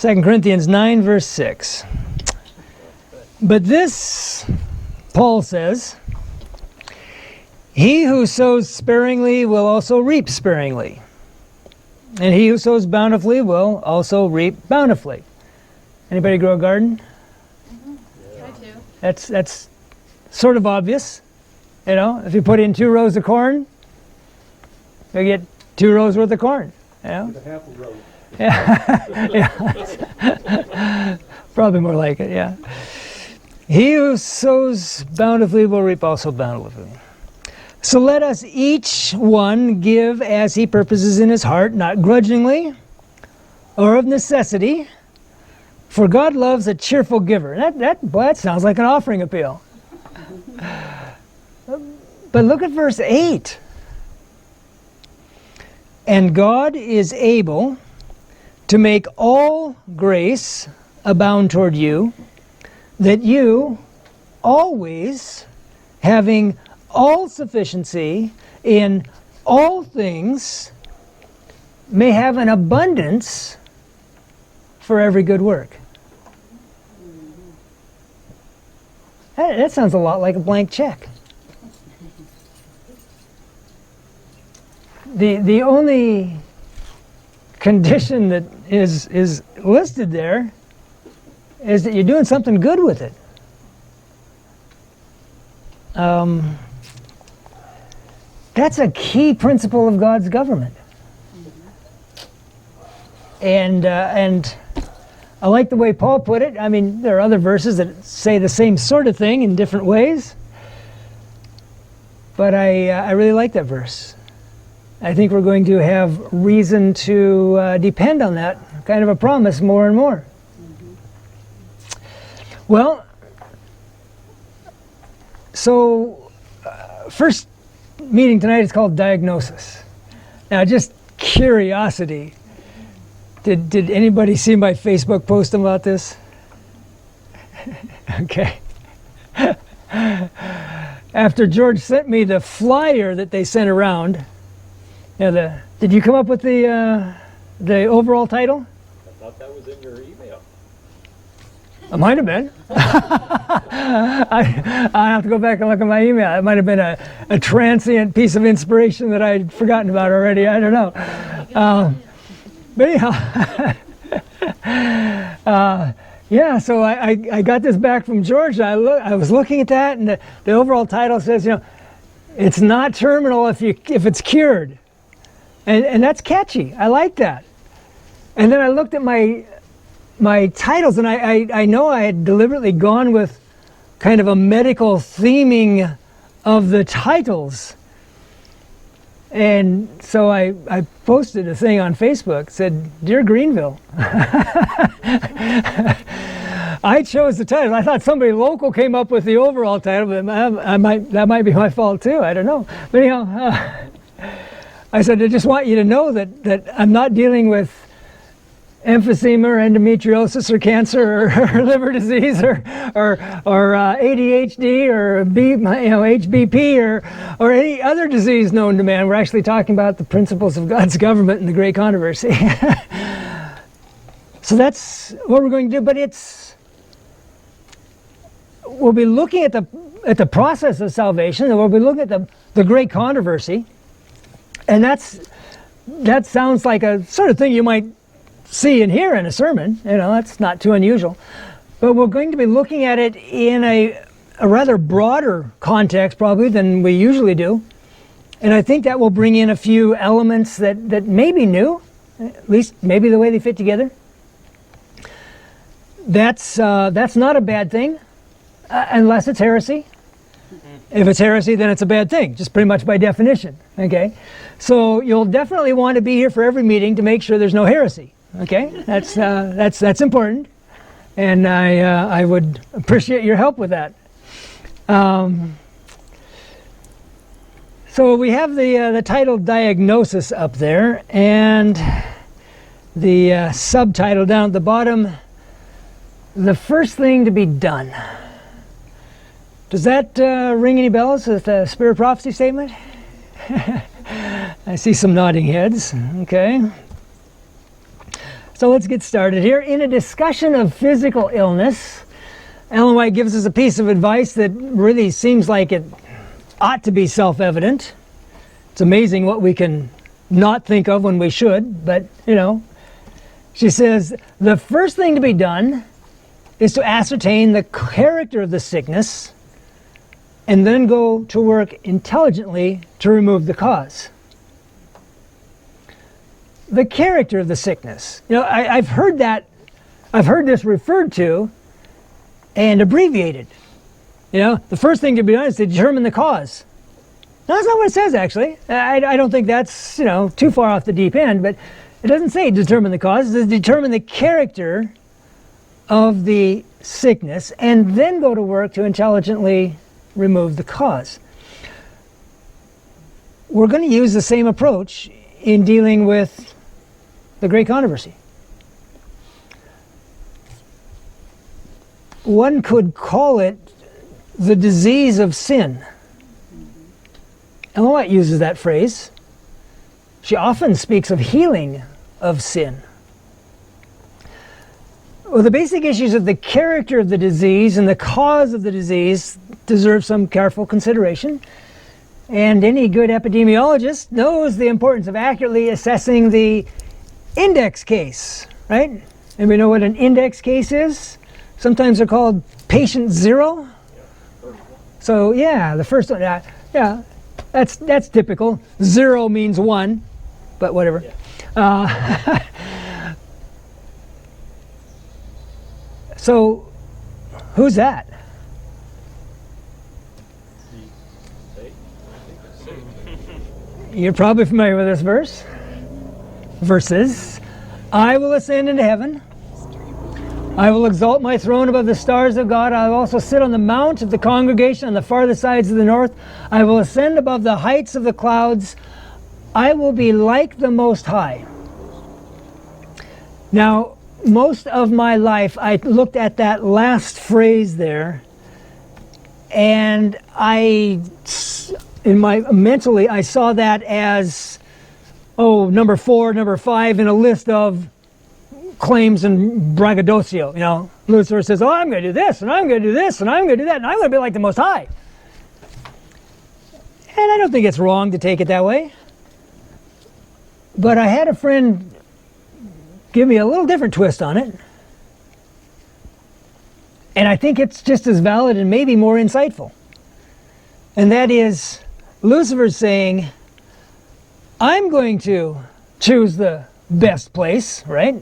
2 Corinthians 9, verse 6. But this, Paul says, he who sows sparingly will also reap sparingly. And he who sows bountifully will also reap bountifully. Anybody grow a garden? Try to. That's sort of obvious. You know, if you put in 2 rows of corn, you get 2 rows worth of corn. You know? Half a row. Yeah. Probably more like it, yeah. He who sows bountifully will reap also bountifully. So let us each one give as he purposes in his heart, not grudgingly or of necessity, for God loves a cheerful giver. That sounds like an offering appeal. But look at verse 8. And God is able to make all grace abound toward you, that you, always having all sufficiency in all things, may have an abundance for every good work. That sounds a lot like a blank check. The only condition that is listed there is that you're doing something good with it. That's a key principle of God's government. And I like the way Paul put it. I mean, there are other verses that say the same sort of thing in different ways. But I really like that verse. I think we're going to have reason to depend on that kind of a promise more and more. Well, so first meeting tonight is called Diagnosis. Now, just curiosity. Did anybody see my Facebook post about this? Okay. After George sent me the flyer that they sent around, you know, did you come up with the overall title? I thought that was in your email. It might have been. I have to go back and look at my email. It might have been a transient piece of inspiration that I'd forgotten about already. I don't know. But anyhow, yeah. So I got this back from George. I was looking at that, and the overall title says, you know, it's not terminal if it's cured, and that's catchy. I like that. And then I looked at my titles, and I know I had deliberately gone with kind of a medical theming of the titles. And so I posted a thing on Facebook, said, "Dear Greenville." I chose the title. I thought somebody local came up with the overall title, but that might be my fault too. I don't know. But anyhow, I said, I just want you to know that I'm not dealing with emphysema or endometriosis or cancer or liver disease or ADHD or HBP or any other disease known to man. We're actually talking about the principles of God's government and the great controversy. So that's what we're going to do. But we'll be looking at the process of salvation, and we'll be looking at the great controversy, and that sounds like a sort of thing you might see and hear in a sermon. You know, that's not too unusual. But we're going to be looking at it in a rather broader context probably than we usually do. And I think that will bring in a few elements that may be new, at least maybe the way they fit together. That's not a bad thing, unless it's heresy. If it's heresy, then it's a bad thing, just pretty much by definition. Okay, so you'll definitely want to be here for every meeting to make sure there's no heresy. Okay, that's important, and I would appreciate your help with that. So we have the title Diagnosis up there, and the subtitle down at the bottom, the first thing to be done. Does that ring any bells with the Spirit Prophecy statement? I see some nodding heads. Okay. So let's get started here. In a discussion of physical illness, Ellen White gives us a piece of advice that really seems like it ought to be self-evident. It's amazing what we can not think of when we should, but she says, the first thing to be done is to ascertain the character of the sickness and then go to work intelligently to remove the cause. The character of the sickness. I've heard this referred to and abbreviated. The first thing to be done is to determine the cause. No, that's not what it says, actually. I don't think that's, too far off the deep end, but it doesn't say determine the cause. It says determine the character of the sickness and then go to work to intelligently remove the cause. We're going to use the same approach in dealing with the great controversy. One could call it the disease of sin. Ellen White uses that phrase. She often speaks of healing of sin. Well, the basic issues of the character of the disease and the cause of the disease deserve some careful consideration. And any good epidemiologist knows the importance of accurately assessing the index case, right? Anybody know what an index case is? Sometimes they're called patient zero. So yeah, the first one, yeah, that's typical. Zero means one, but whatever. So who's that? You're probably familiar with this verse. Verses, I will ascend into heaven. I will exalt my throne above the stars of God. I will also sit on the mount of the congregation on the farthest sides of the north. I will ascend above the heights of the clouds. I will be like the Most High. Now, most of my life, I looked at that last phrase there, and mentally, I saw that as, number 4, number 5 in a list of claims and braggadocio. Lucifer says, I'm going to do this, and I'm going to do this, and I'm going to do that, and I'm going to be like the Most High. And I don't think it's wrong to take it that way. But I had a friend give me a little different twist on it. And I think it's just as valid and maybe more insightful. And that is, Lucifer's saying, I'm going to choose the best place, right?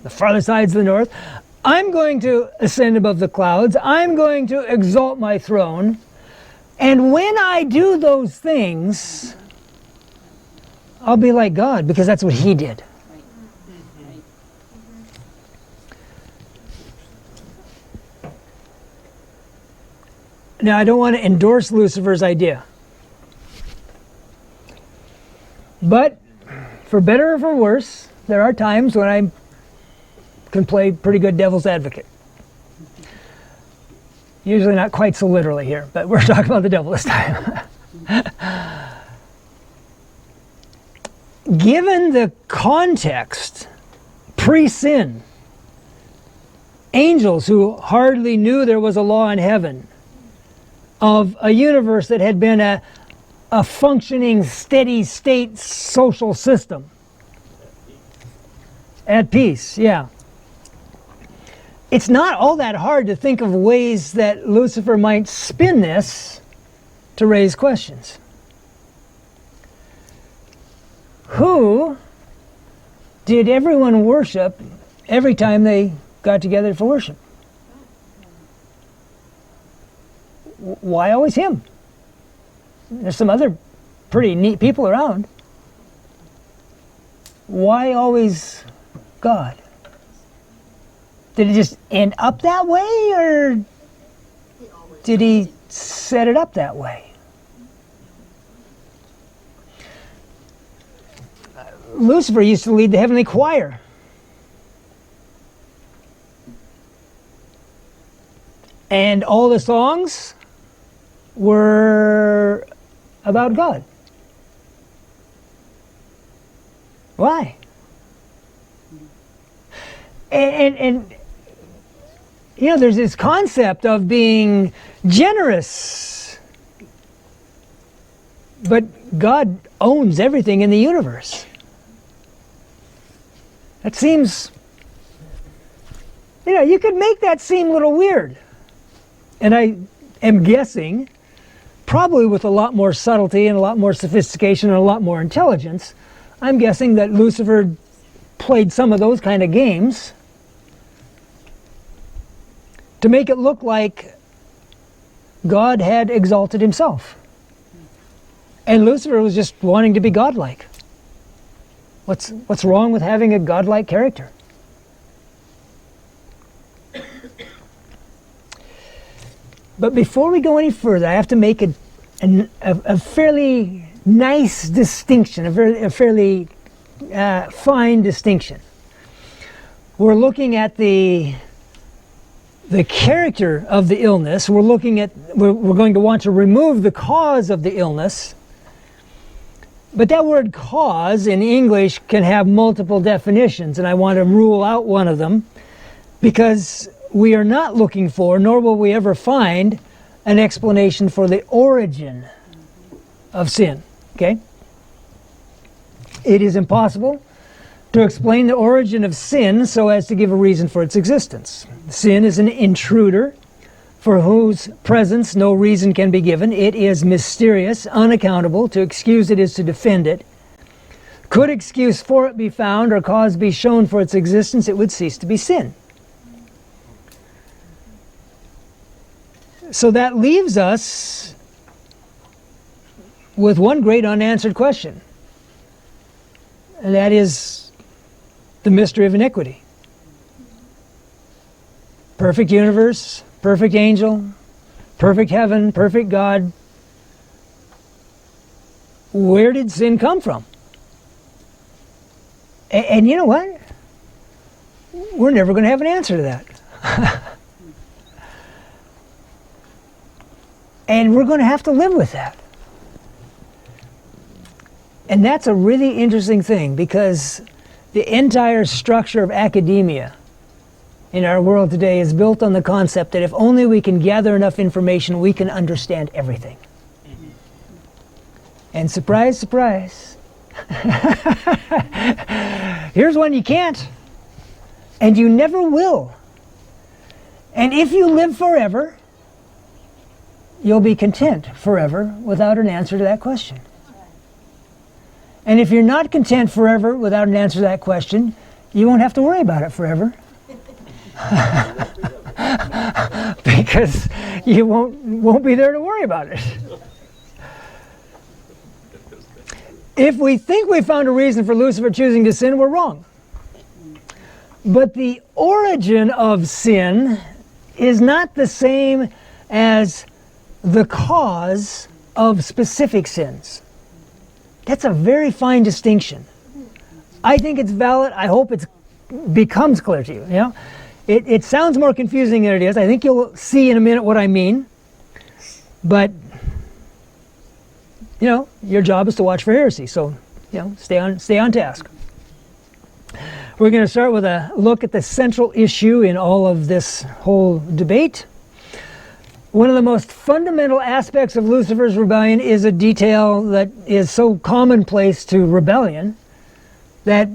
The farther sides of the north. I'm going to ascend above the clouds. I'm going to exalt my throne. And when I do those things, I'll be like God, because that's what he did. Now, I don't want to endorse Lucifer's idea. But, for better or for worse, there are times when I can play pretty good devil's advocate. Usually not quite so literally here, but we're talking about the devil this time. Given the context, pre-sin, angels who hardly knew there was a law in heaven, of a universe that had been a functioning, steady state social system. At peace, yeah. It's not all that hard to think of ways that Lucifer might spin this to raise questions. Who did everyone worship every time they got together for worship? Why always him? There's some other pretty neat people around. Why always God? Did it just end up that way, or did he set it up that way? Lucifer used to lead the heavenly choir. And all the songs were about God. Why? And you know, there's this concept of being generous. But God owns everything in the universe. That seems, you know, you could make that seem a little weird. And I am guessing, probably with a lot more subtlety and a lot more sophistication and a lot more intelligence, I'm guessing that Lucifer played some of those kind of games to make it look like God had exalted himself. And Lucifer was just wanting to be godlike. What's wrong with having a godlike character? But before we go any further, I have to make a fairly nice distinction, a fairly fine distinction. We're looking at the character of the illness. We're going to want to remove the cause of the illness. But that word cause in English can have multiple definitions, and I want to rule out one of them, because we are not looking for, nor will we ever find, an explanation for the origin of sin. Okay? It is impossible to explain the origin of sin so as to give a reason for its existence. Sin is an intruder for whose presence no reason can be given. It is mysterious, unaccountable. To excuse it is to defend it. Could excuse for it be found or cause be shown for its existence, it would cease to be sin. So that leaves us with one great unanswered question, and that is the mystery of iniquity. Perfect universe, perfect angel, perfect heaven, perfect God. Where did sin come from? And you know what? We're never going to have an answer to that. And we're going to have to live with that. And that's a really interesting thing, because the entire structure of academia in our world today is built on the concept that if only we can gather enough information, we can understand everything. And surprise, surprise, here's one you can't, and you never will. And if you live forever, you'll be content forever without an answer to that question. And if you're not content forever without an answer to that question, you won't have to worry about it forever. Because you won't be there to worry about it. If we think we found a reason for Lucifer choosing to sin, we're wrong. But the origin of sin is not the same as the cause of specific sins. That's a very fine distinction. I think it's valid. I hope it becomes clear to you. You know, it sounds more confusing than it is. I think you'll see in a minute what I mean. But you know, your job is to watch for heresy. So, you know, stay on task. We're going to start with a look at the central issue in all of this whole debate. One of the most fundamental aspects of Lucifer's rebellion is a detail that is so commonplace to rebellion that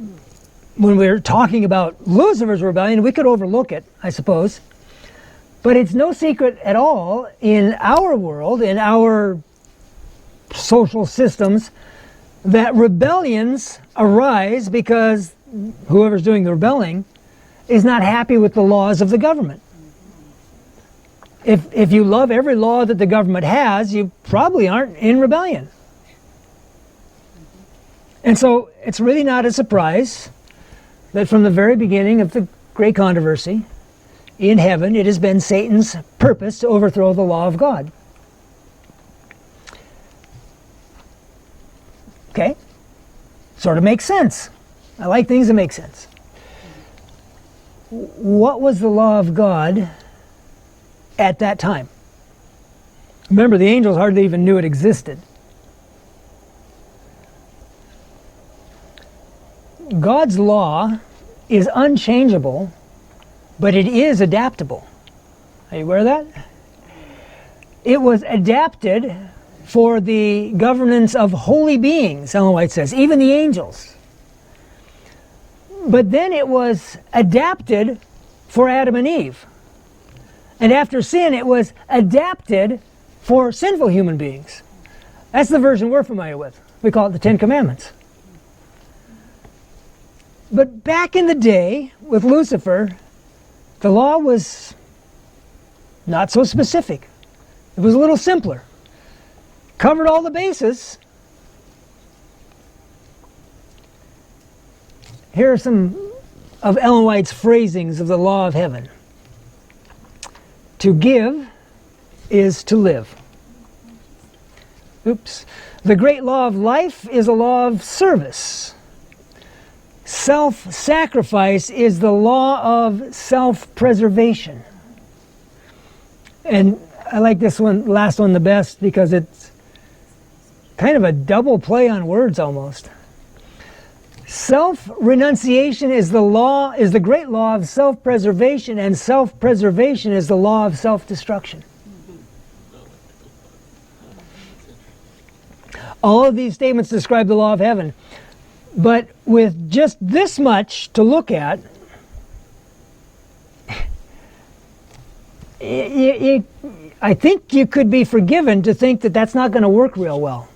when we're talking about Lucifer's rebellion, we could overlook it, I suppose. But it's no secret at all in our world, in our social systems, that rebellions arise because whoever's doing the rebelling is not happy with the laws of the government. If you love every law that the government has, you probably aren't in rebellion. And so it's really not a surprise that from the very beginning of the great controversy in heaven, it has been Satan's purpose to overthrow the law of God. Okay? Sort of makes sense. I like things that make sense. What was the law of God at that time? Remember, the angels hardly even knew it existed. God's law is unchangeable but it is adaptable. Are you aware of that? It was adapted for the governance of holy beings, Ellen White says, even the angels. But then it was adapted for Adam and Eve. And after sin, it was adapted for sinful human beings. That's the version we're familiar with. We call it the Ten Commandments. But back in the day, with Lucifer, the law was not so specific. It was a little simpler. Covered all the bases. Here are some of Ellen White's phrasings of the law of heaven. To give is to live. Oops. The great law of life is a law of service. Self-sacrifice is the law of self-preservation. And I like this one, last one, the best, because it's kind of a double play on words almost. Self-renunciation is the great law of self-preservation, and self-preservation is the law of self-destruction. All of these statements describe the law of heaven. But with just this much to look at, I think you could be forgiven to think that that's not going to work real well.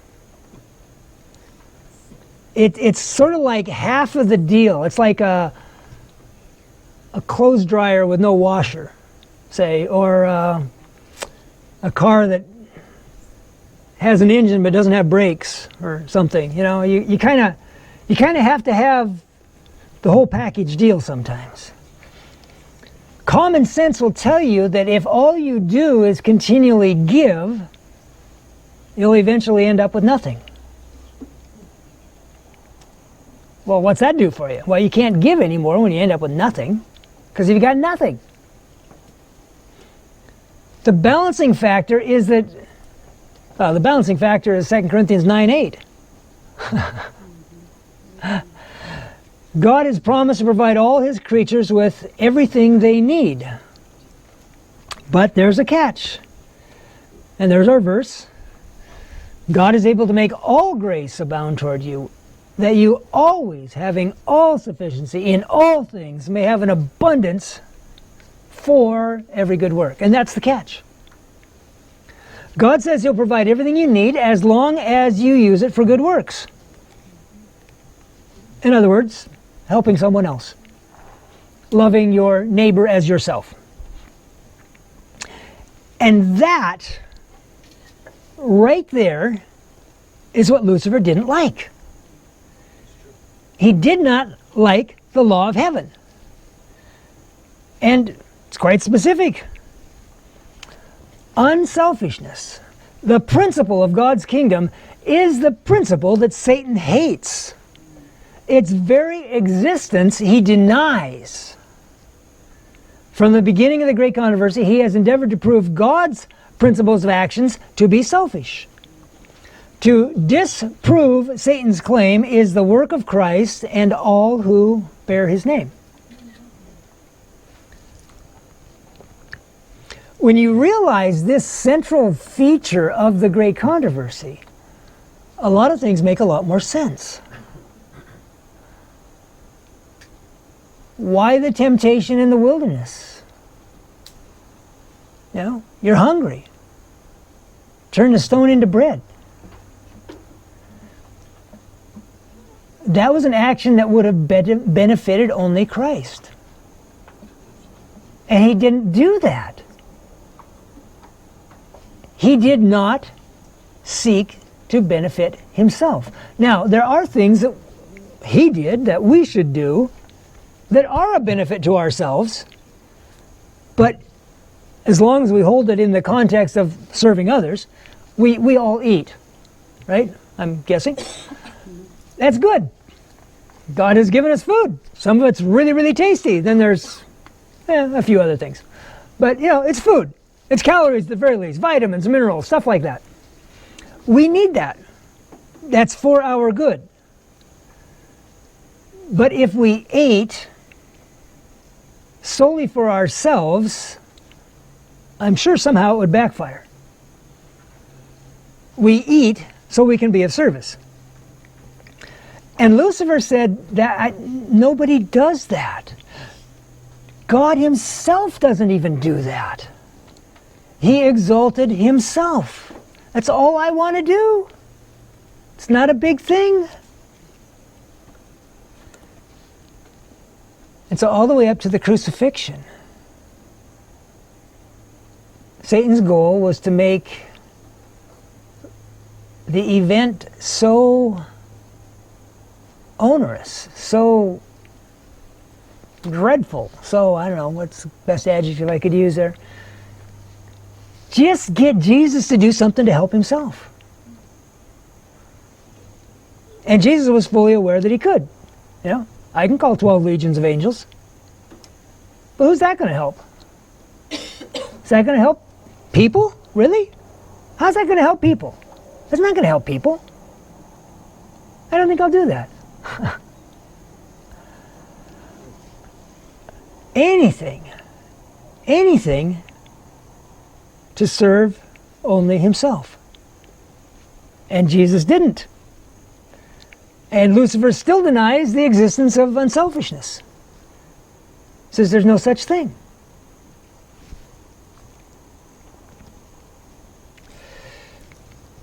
It's sort of like half of the deal. It's like a clothes dryer with no washer, say, or a car that has an engine but doesn't have brakes or something. You know, you kind of have to have the whole package deal sometimes. Common sense will tell you that if all you do is continually give, you'll eventually end up with nothing. Well, what's that do for you? Well, you can't give anymore when you end up with nothing, because you've got nothing. The balancing factor is that, the balancing factor is 2 Corinthians 9:8. God has promised to provide all His creatures with everything they need. But there's a catch. And there's our verse. God is able to make all grace abound toward you, that you always, having all sufficiency in all things, may have an abundance for every good work. And that's the catch. God says He'll provide everything you need as long as you use it for good works. In other words, helping someone else. Loving your neighbor as yourself. And that, right there, is what Lucifer didn't like. He did not like the law of heaven. And it's quite specific. Unselfishness, the principle of God's kingdom, is the principle that Satan hates. Its very existence he denies. From the beginning of the great controversy, he has endeavored to prove God's principles of actions to be selfish. To disprove Satan's claim is the work of Christ and all who bear His name. When you realize this central feature of the great controversy, a lot of things make a lot more sense. Why the temptation in the wilderness? You know, you're hungry. Turn the stone into bread. That was an action that would have benefited only Christ. And He didn't do that. He did not seek to benefit Himself. Now, there are things that He did that we should do that are a benefit to ourselves, but as long as we hold it in the context of serving others, we all eat, right? I'm guessing. That's good. God has given us food. Some of it's really, really tasty. Then there's a few other things. But, you know, it's food. It's calories at the very least, vitamins, minerals, stuff like that. We need that. That's for our good. But if we ate solely for ourselves, I'm sure somehow it would backfire. We eat so we can be of service. And Lucifer said that nobody does that. God himself doesn't even do that. He exalted himself. That's all I want to do. It's not a big thing. And so all the way up to the crucifixion, Satan's goal was to make the event so onerous, so dreadful, so, I don't know, what's the best adjective I could use there? Just get Jesus to do something to help himself. And Jesus was fully aware that he could. You know, I can call 12 legions of angels. But who's that going to help? Is that going to help people? Really? How's that going to help people? That's not going to help people. I don't think I'll do that. Anything to serve only himself. And Jesus didn't. And Lucifer still denies the existence of unselfishness. Says there's no such thing.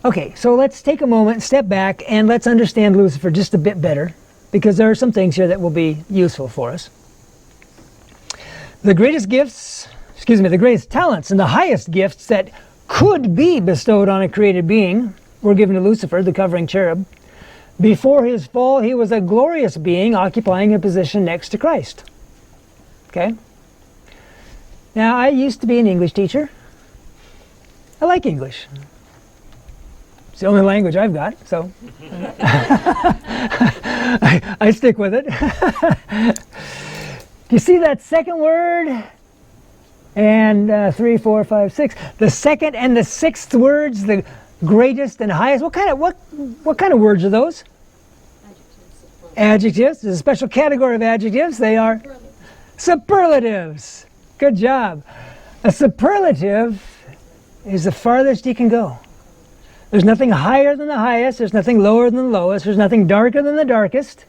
Okay, so let's take a moment, step back, and let's understand Lucifer just a bit better, because there are some things here that will be useful for us. The greatest talents and the highest gifts that could be bestowed on a created being were given to Lucifer, the covering cherub. Before his fall, he was a glorious being occupying a position next to Christ. Okay? Now, I used to be an English teacher. I like English. It's the only language I've got, so I stick with it. Do you see that second word? And 3, 4, 5, 6. The second and the sixth words, the greatest and highest. What kind of words are those? Adjectives. There's a special category of adjectives. They are superlatives. Good job. A superlative is the farthest you can go. There's nothing higher than the highest. There's nothing lower than the lowest. There's nothing darker than the darkest.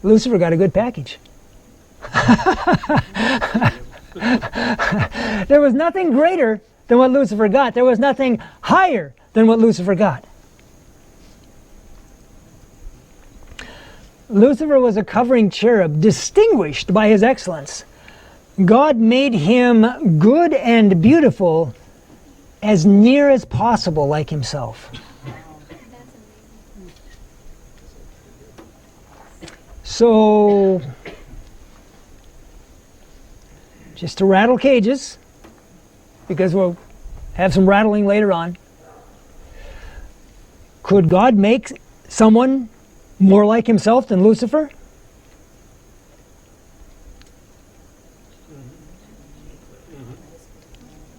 Lucifer got a good package. There was nothing greater than what Lucifer got. There was nothing higher than what Lucifer got. Lucifer was a covering cherub, distinguished by his excellence. God made him good and beautiful, as near as possible like himself. So, just to rattle cages, because we'll have some rattling later on, could God make someone more like himself than Lucifer?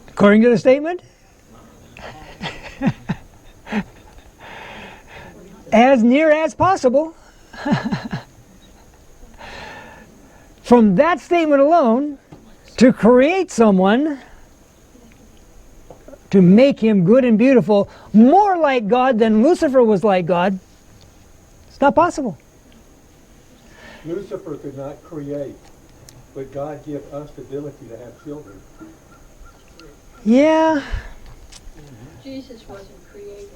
According to the statement? As near as possible. From that statement alone, to create someone, to make him good and beautiful, more like God than Lucifer was like God, it's not possible. Lucifer could not create, but God gave us the ability to have children. Yeah. Jesus wasn't created.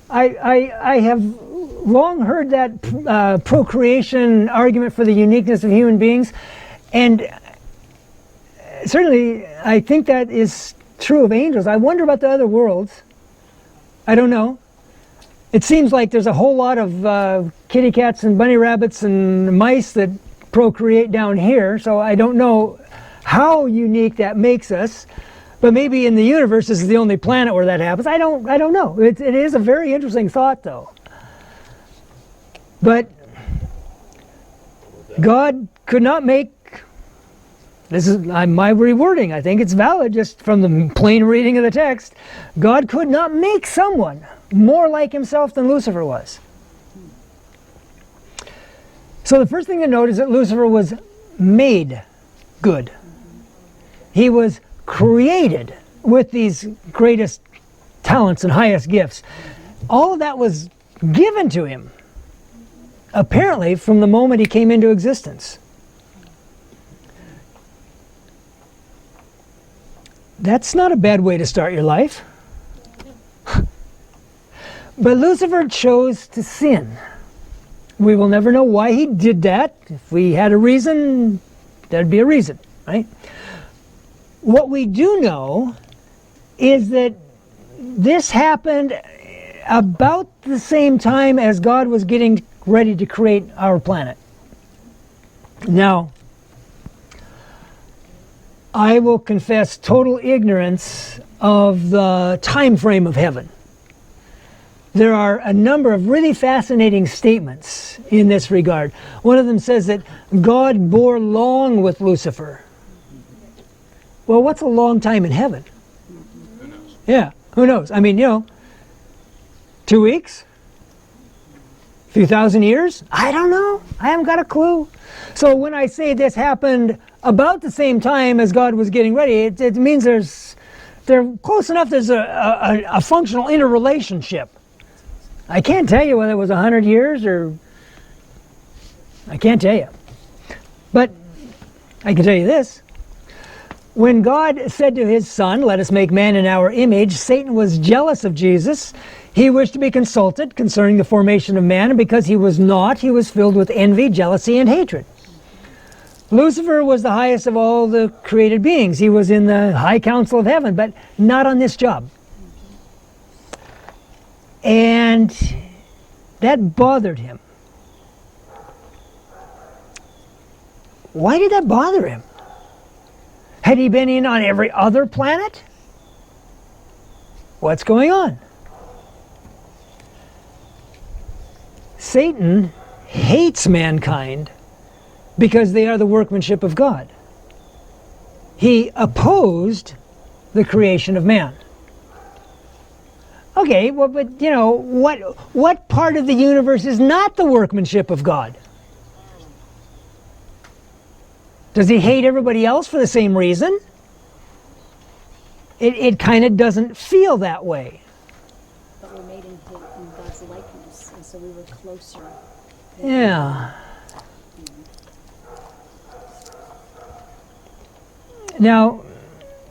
I have long heard that procreation argument for the uniqueness of human beings, and certainly I think that is true of angels. I wonder about the other worlds. I don't know. It seems like there's a whole lot of kitty cats and bunny rabbits and mice that procreate down here, so I don't know how unique that makes us. But maybe in the universe this is the only planet where that happens. I don't know. It is a very interesting thought, though. But God could not make, this is my rewording, I think it's valid just from the plain reading of the text, God could not make someone more like himself than Lucifer was. So the first thing to note is that Lucifer was made good. He was created with these greatest talents and highest gifts. All of that was given to him, apparently, from the moment he came into existence. That's not a bad way to start your life. But Lucifer chose to sin. We will never know why he did that. If we had a reason, there'd be a reason, right? What we do know is that this happened about the same time as God was getting ready to create our planet. Now, I will confess total ignorance of the time frame of heaven. There are a number of really fascinating statements in this regard. One of them says that God bore long with Lucifer. Well, what's a long time in heaven? Who knows? Yeah, who knows? I mean, 2 weeks? A few thousand years? I don't know. I haven't got a clue. So when I say this happened about the same time as God was getting ready, it means they're close enough. There's a functional interrelationship. I can't tell you whether it was 100 years or... I can't tell you. But I can tell you this. When God said to his Son, "Let us make man in our image," Satan was jealous of Jesus. He wished to be consulted concerning the formation of man, and because he was not, he was filled with envy, jealousy, and hatred. Lucifer was the highest of all the created beings. He was in the high council of heaven, but not on this job. And that bothered him. Why did that bother him? Had he been in on every other planet? What's going on? Satan hates mankind because they are the workmanship of God. He opposed the creation of man. Okay, well, but what part of the universe is not the workmanship of God? Does he hate everybody else for the same reason? It kind of doesn't feel that way. But we're made in God's likeness, and so we were closer. Yeah. Now,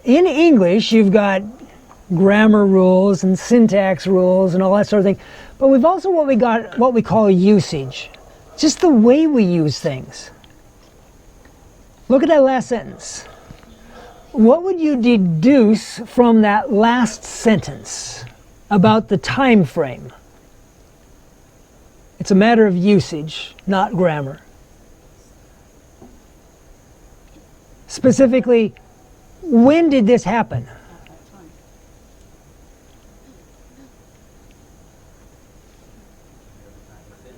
in English, you've got grammar rules and syntax rules and all that sort of thing, but we've also what we call usage, just the way we use things. Look at that last sentence. What would you deduce from that last sentence about the time frame? It's a matter of usage, not grammar. Specifically, when did this happen?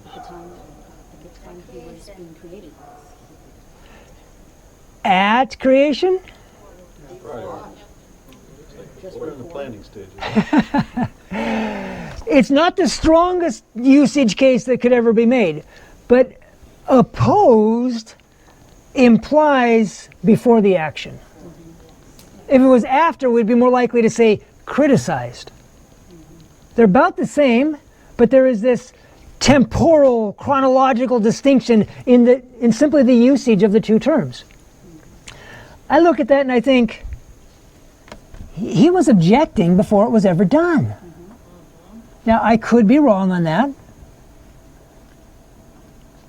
At the time he was being created. At creation? Right. We're in the planning stages. It's not the strongest usage case that could ever be made, but opposed implies before the action. If it was after, we'd be more likely to say criticized. They're about the same, but there is this temporal, chronological distinction in simply the usage of the two terms. I look at that and I think, he was objecting before it was ever done. Now, I could be wrong on that,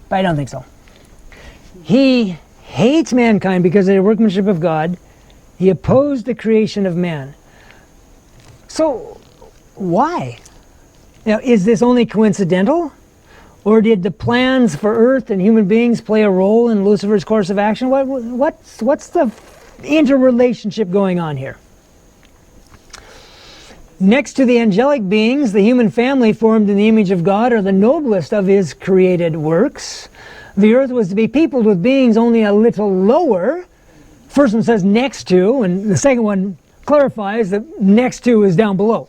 but I don't think so. He hates mankind because of the workmanship of God. He opposed the creation of man. So, why? Now, is this only coincidental? Or did the plans for Earth and human beings play a role in Lucifer's course of action? What's the interrelationship going on here? Next to the angelic beings, the human family formed in the image of God are the noblest of his created works. The earth was to be peopled with beings only a little lower. First one says next to, and the second one clarifies that next to is down below.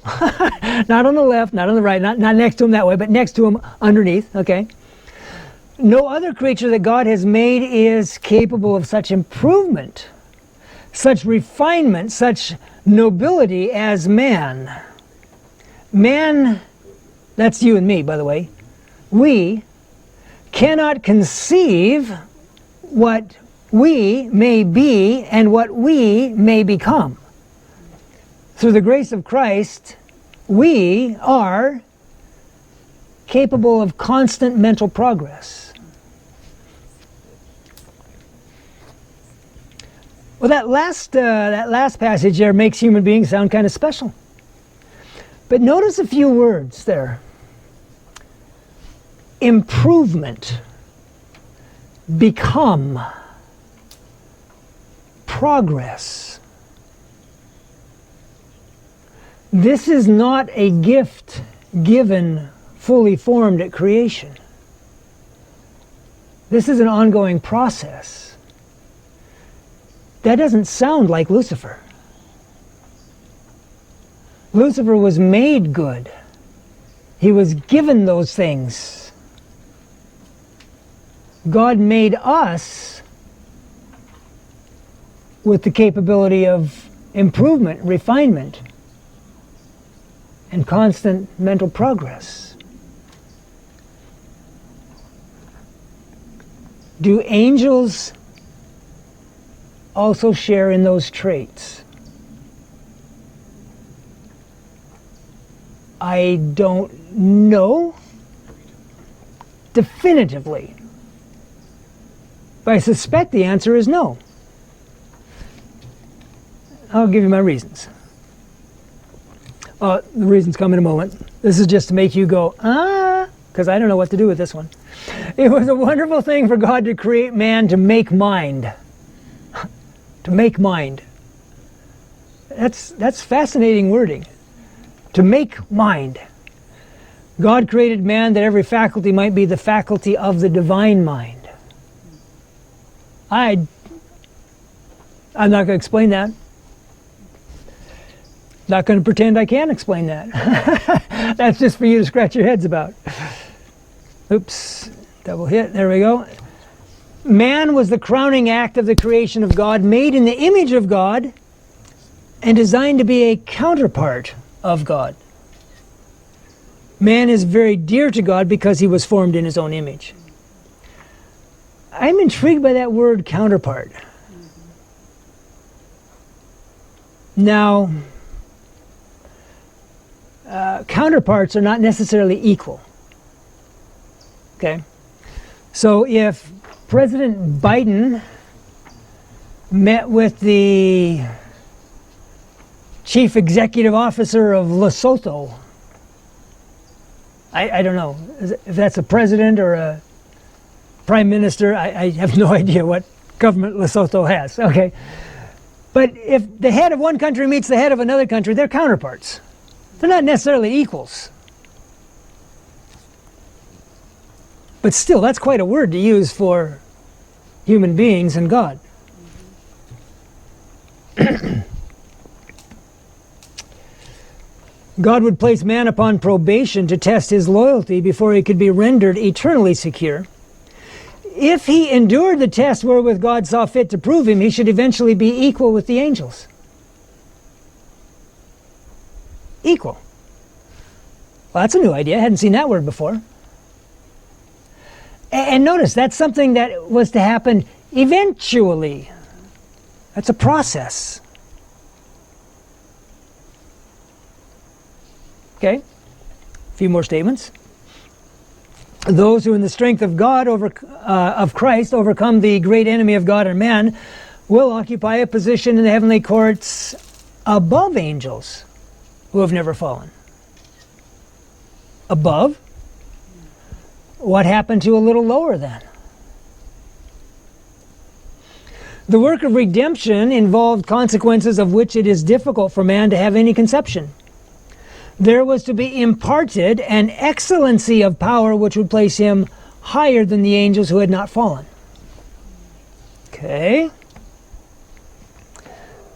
Not on the left, not on the right, not next to him that way, but next to him underneath, okay? No other creature that God has made is capable of such improvement, such refinement, such nobility as man. Man, that's you and me, by the way, we cannot conceive what we may be and what we may become. Through the grace of Christ, we are capable of constant mental progress. Well, that last passage there makes human beings sound kind of special. But notice a few words there. Improvement, become, progress. This is not a gift given fully formed at creation. This is an ongoing process. That doesn't sound like Lucifer. Lucifer was made good. He was given those things. God made us with the capability of improvement, refinement, and constant mental progress. Do angels also share in those traits? I don't know definitively, but I suspect the answer is no. I'll give you my reasons. The reasons come in a moment. This is just to make you go, because I don't know what to do with this one. It was a wonderful thing for God to create man to make mind. To make mind. That's fascinating wording. To make mind. God created man that every faculty might be the faculty of the divine mind. I'm not going to explain that. Not going to pretend I can explain that. That's just for you to scratch your heads about. Oops, double hit, there we go. Man was the crowning act of the creation of God, made in the image of God, and designed to be a counterpart of God. Man is very dear to God because he was formed in his own image. I'm intrigued by that word counterpart. Now, counterparts are not necessarily equal. Okay? So if President Biden met with the chief executive officer of Lesotho, I don't know if that's a president or a prime minister. I have no idea what government Lesotho has. Okay, but if the head of one country meets the head of another country, they're counterparts. They're not necessarily equals. But still, that's quite a word to use for human beings and God. God would place man upon probation to test his loyalty before he could be rendered eternally secure. If he endured the test wherewith God saw fit to prove him, he should eventually be equal with the angels. Equal. Well, that's a new idea. I hadn't seen that word before. And notice, that's something that was to happen eventually. That's a process. Okay? A few more statements. Those who in the strength of God, of Christ, overcome the great enemy of God and man, will occupy a position in the heavenly courts above angels who have never fallen. Above? What happened to a little lower then? The work of redemption involved consequences of which it is difficult for man to have any conception. There was to be imparted an excellency of power which would place him higher than the angels who had not fallen. Okay.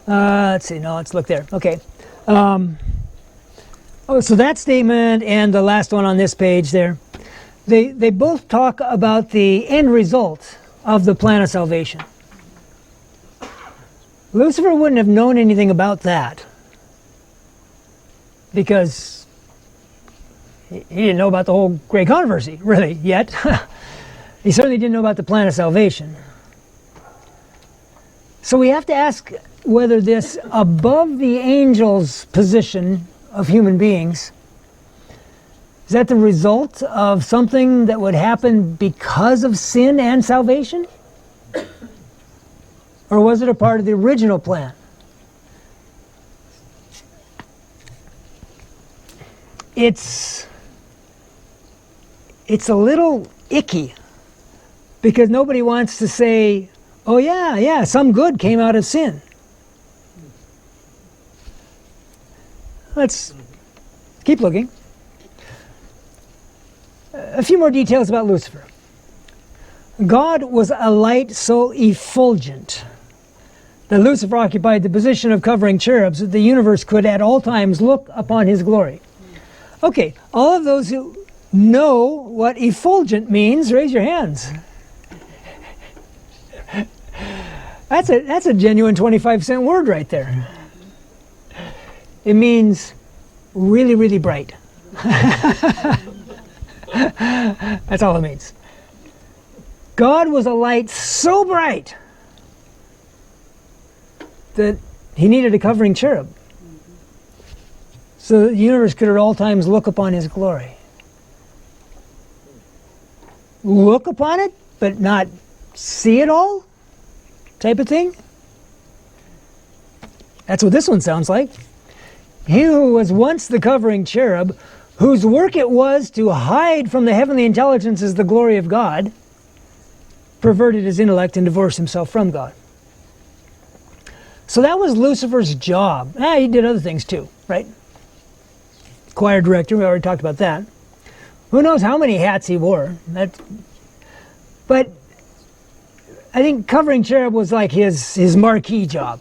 Let's see. No, let's look there. Okay. So that statement and the last one on this page there. they both talk about the end result of the plan of salvation. Lucifer wouldn't have known anything about that because he didn't know about the whole great controversy, really, yet. He certainly didn't know about the plan of salvation. So we have to ask whether this above the angels position of human beings, is that the result of something that would happen because of sin and salvation? Or was it a part of the original plan? It's a little icky because nobody wants to say, oh yeah, some good came out of sin. Let's keep looking. A few more details about Lucifer. God was a light so effulgent that Lucifer occupied the position of covering cherubs that the universe could at all times look upon his glory. Okay, all of those who know what effulgent means, raise your hands. That's a genuine 25-cent word right there. It means really, really bright. That's all it means. God was a light so bright that he needed a covering cherub so that the universe could at all times look upon his glory. Look upon it, but not see it all, type of thing. That's what this one sounds like. He who was once the covering cherub, whose work it was to hide from the heavenly intelligences the glory of God, perverted his intellect and divorced himself from God. So that was Lucifer's job. He did other things too, right? Choir director, we already talked about that. Who knows how many hats he wore. But I think covering cherub was like his marquee job.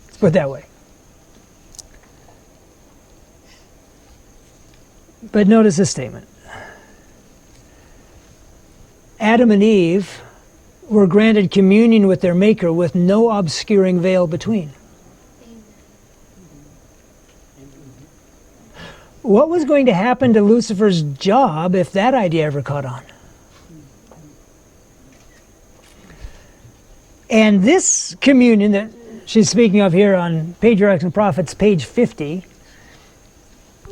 Let's put it that way. But notice this statement. Adam and Eve were granted communion with their Maker with no obscuring veil between. What was going to happen to Lucifer's job if that idea ever caught on? And this communion that she's speaking of here on Patriarchs and Prophets, page 50,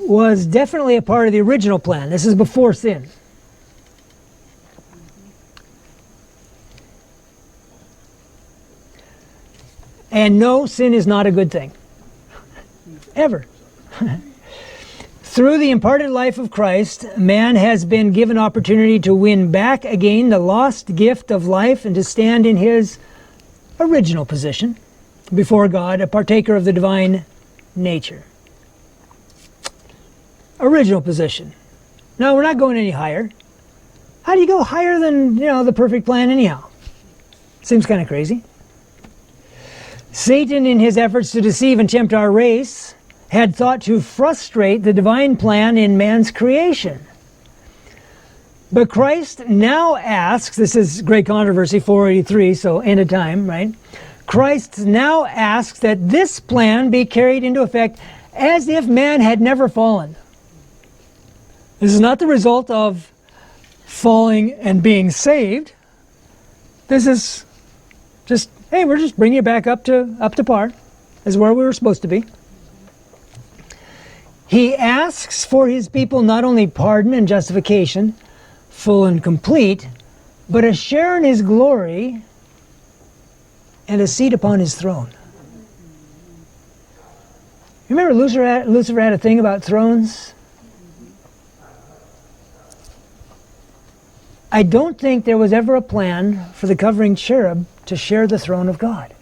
was definitely a part of the original plan. This is before sin. And no, sin is not a good thing. Ever. Through the imparted life of Christ, man has been given opportunity to win back again the lost gift of life and to stand in his original position before God, a partaker of the divine nature. Original position. No, we're not going any higher. How do you go higher than, the perfect plan anyhow? Seems kind of crazy. Satan, in his efforts to deceive and tempt our race, had thought to frustrate the divine plan in man's creation. But Christ now asks, this is Great Controversy 483, so end of time, right? Christ now asks that this plan be carried into effect as if man had never fallen. This is not the result of falling and being saved. This is just, hey, we're just bringing you back up to par. This is where we were supposed to be. He asks for his people not only pardon and justification, full and complete, but a share in his glory and a seat upon his throne. Remember Lucifer had a thing about thrones? I don't think there was ever a plan for the covering cherub to share the throne of God.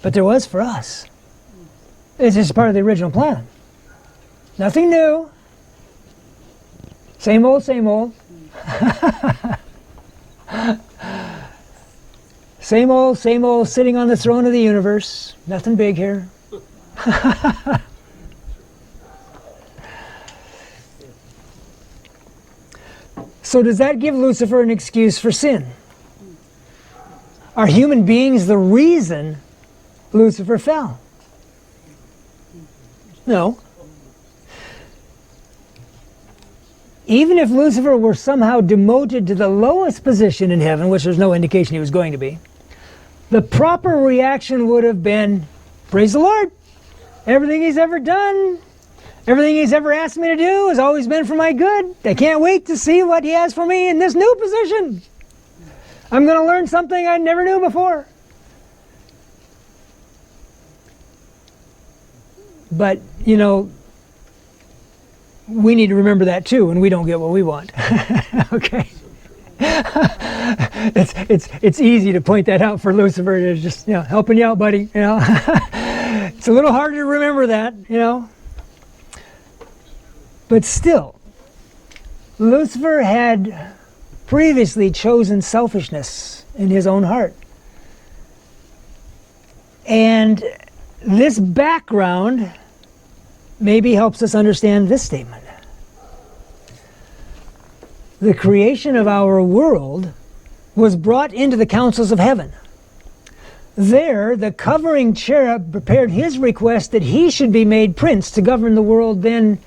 But there was for us. It's just part of the original plan. Nothing new. Same old, same old. Same old, sitting on the throne of the universe. Nothing big here. So does that give Lucifer an excuse for sin? Are human beings the reason Lucifer fell? No. Even if Lucifer were somehow demoted to the lowest position in heaven, which there's no indication he was going to be, the proper reaction would have been, praise the Lord. Everything he's ever done, everything he's ever asked me to do has always been for my good. I can't wait to see what he has for me in this new position. I'm going to learn something I never knew before. But, you know, we need to remember that too when we don't get what we want. Okay? It's easy to point that out for Lucifer. It's just, you know, helping you out, buddy. You know, it's a little harder to remember that, you know. But still, Lucifer had previously chosen selfishness in his own heart. And this background maybe helps us understand this statement. The creation of our world was brought into the councils of heaven. There, the covering cherub prepared his request that he should be made prince to govern the world then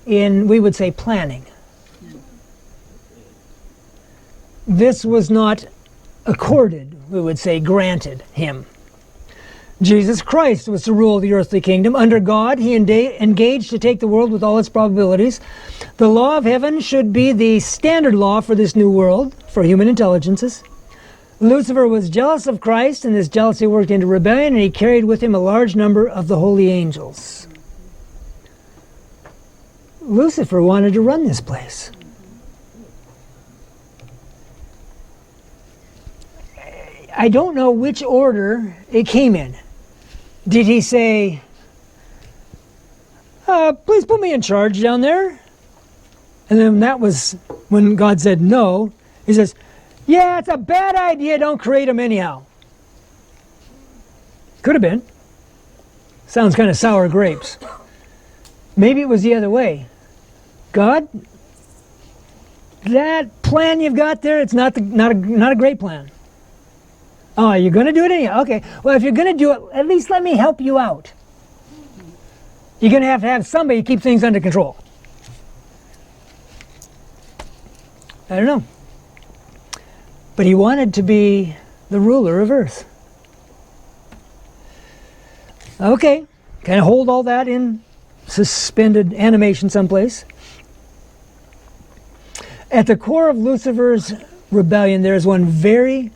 in, we would say, planning. This was not accorded, we would say, granted him. Jesus Christ was to rule the earthly kingdom. Under God, he engaged to take the world with all its probabilities. The law of heaven should be the standard law for this new world, for human intelligences. Lucifer was jealous of Christ, and this jealousy worked into rebellion, and he carried with him a large number of the holy angels. Lucifer wanted to run this place. I don't know which order it came in. Did he say, please put me in charge down there? And then that was when God said no. He says, yeah, it's a bad idea, don't create them anyhow. Could have been. Sounds kind of sour grapes. Maybe it was the other way. God, that plan you've got there, it's not a great plan. Oh, you're going to do it anyhow? Okay. Well, if you're going to do it, at least let me help you out. You're going to have somebody keep things under control. I don't know. But he wanted to be the ruler of earth. Okay. Kind of hold all that in suspended animation someplace. At the core of Lucifer's rebellion, there is one very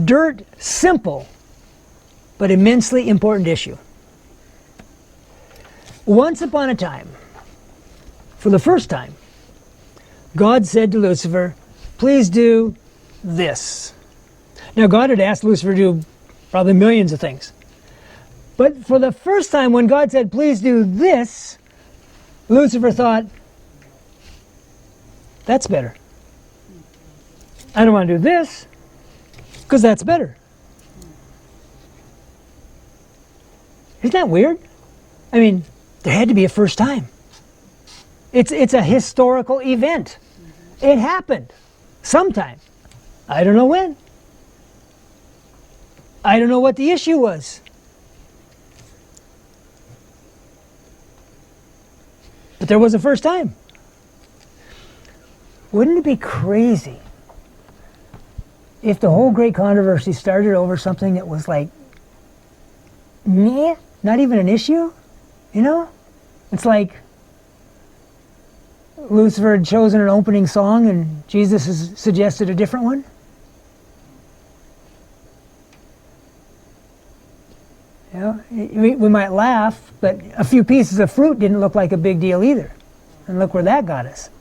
dirt simple but immensely important issue. Once upon a time, for the first time, God said to Lucifer, please do this. Now God had asked Lucifer to do probably millions of things. But for the first time when God said, please do this, Lucifer thought, that's better. I don't want to do this, because that's better. Isn't that weird? I mean, there had to be a first time. It's a historical event. It happened sometime. I don't know when. I don't know what the issue was. But there was a first time. Wouldn't it be crazy if the whole great controversy started over something that was like, meh, not even an issue? You know? It's like Lucifer had chosen an opening song and Jesus has suggested a different one. You know, we might laugh, but a few pieces of fruit didn't look like a big deal either. And look where that got us.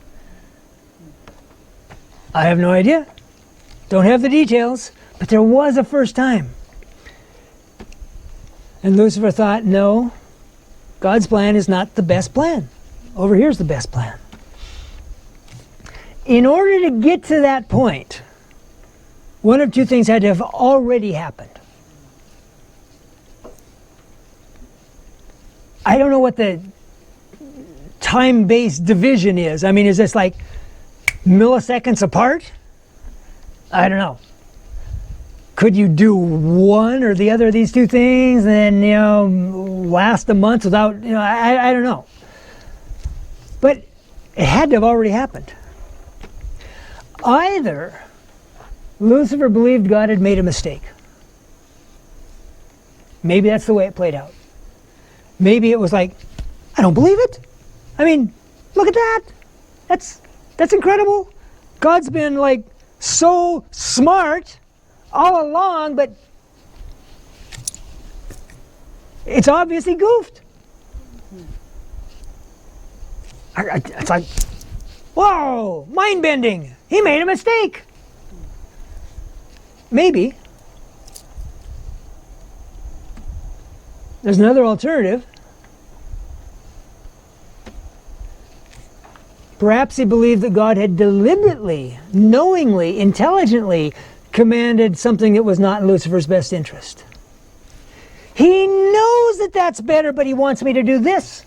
I have no idea. Don't have the details, but there was a first time. And Lucifer thought, no, God's plan is not the best plan. Over here's the best plan. In order to get to that point, one of two things had to have already happened. I don't know what the time-based division is. I mean, is this like milliseconds apart? I don't know. Could you do one or the other of these two things and last a month without, I don't know. But it had to have already happened. Either Lucifer believed God had made a mistake. Maybe that's the way it played out. Maybe it was like, I don't believe it. I mean, look at that. That's incredible. God's been like so smart all along, but it's obviously goofed. It's like, whoa, mind-bending. He made a mistake. Maybe. There's another alternative. Perhaps he believed that God had deliberately, knowingly, intelligently commanded something that was not in Lucifer's best interest. He knows that that's better, but he wants me to do this.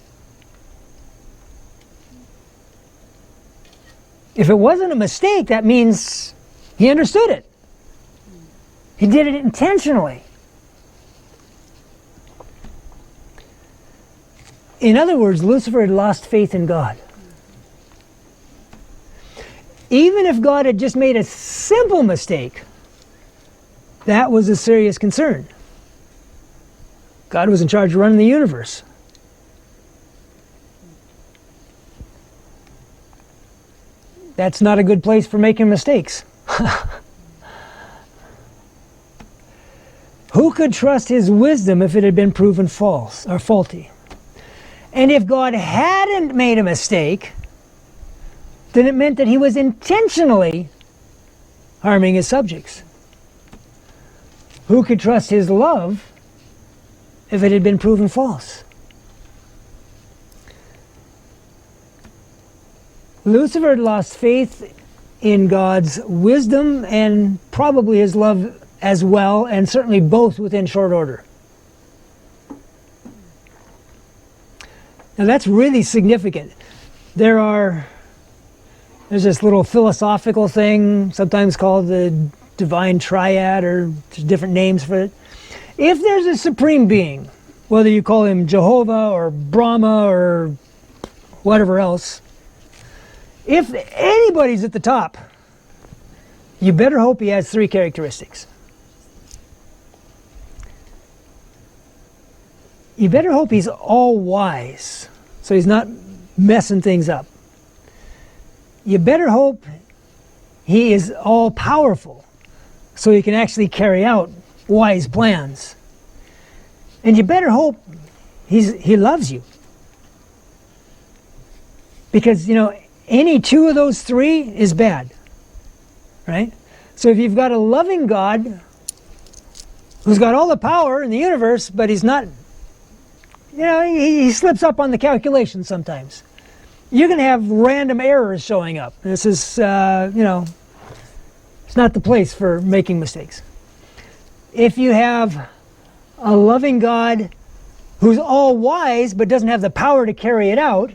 If it wasn't a mistake, that means he understood it. He did it intentionally. In other words, Lucifer had lost faith in God. Even if God had just made a simple mistake, that was a serious concern. God was in charge of running the universe. That's not a good place for making mistakes. Who could trust his wisdom if it had been proven false or faulty? And if God hadn't made a mistake, then it meant that he was intentionally harming his subjects. Who could trust his love if it had been proven false? Lucifer had lost faith in God's wisdom and probably his love as well, and certainly both within short order. Now that's really significant. There's this little philosophical thing, sometimes called the divine triad, or there's different names for it. If there's a supreme being, whether you call him Jehovah or Brahma or whatever else, if anybody's at the top, you better hope he has three characteristics. You better hope he's all wise, so he's not messing things up. You better hope he is all powerful, so he can actually carry out wise plans. And you better hope he loves you. Because, any two of those three is bad, right? So if you've got a loving God who's got all the power in the universe, but he's not, he slips up on the calculation sometimes. You're going to have random errors showing up. This is, it's not the place for making mistakes. If you have a loving God who's all wise but doesn't have the power to carry it out,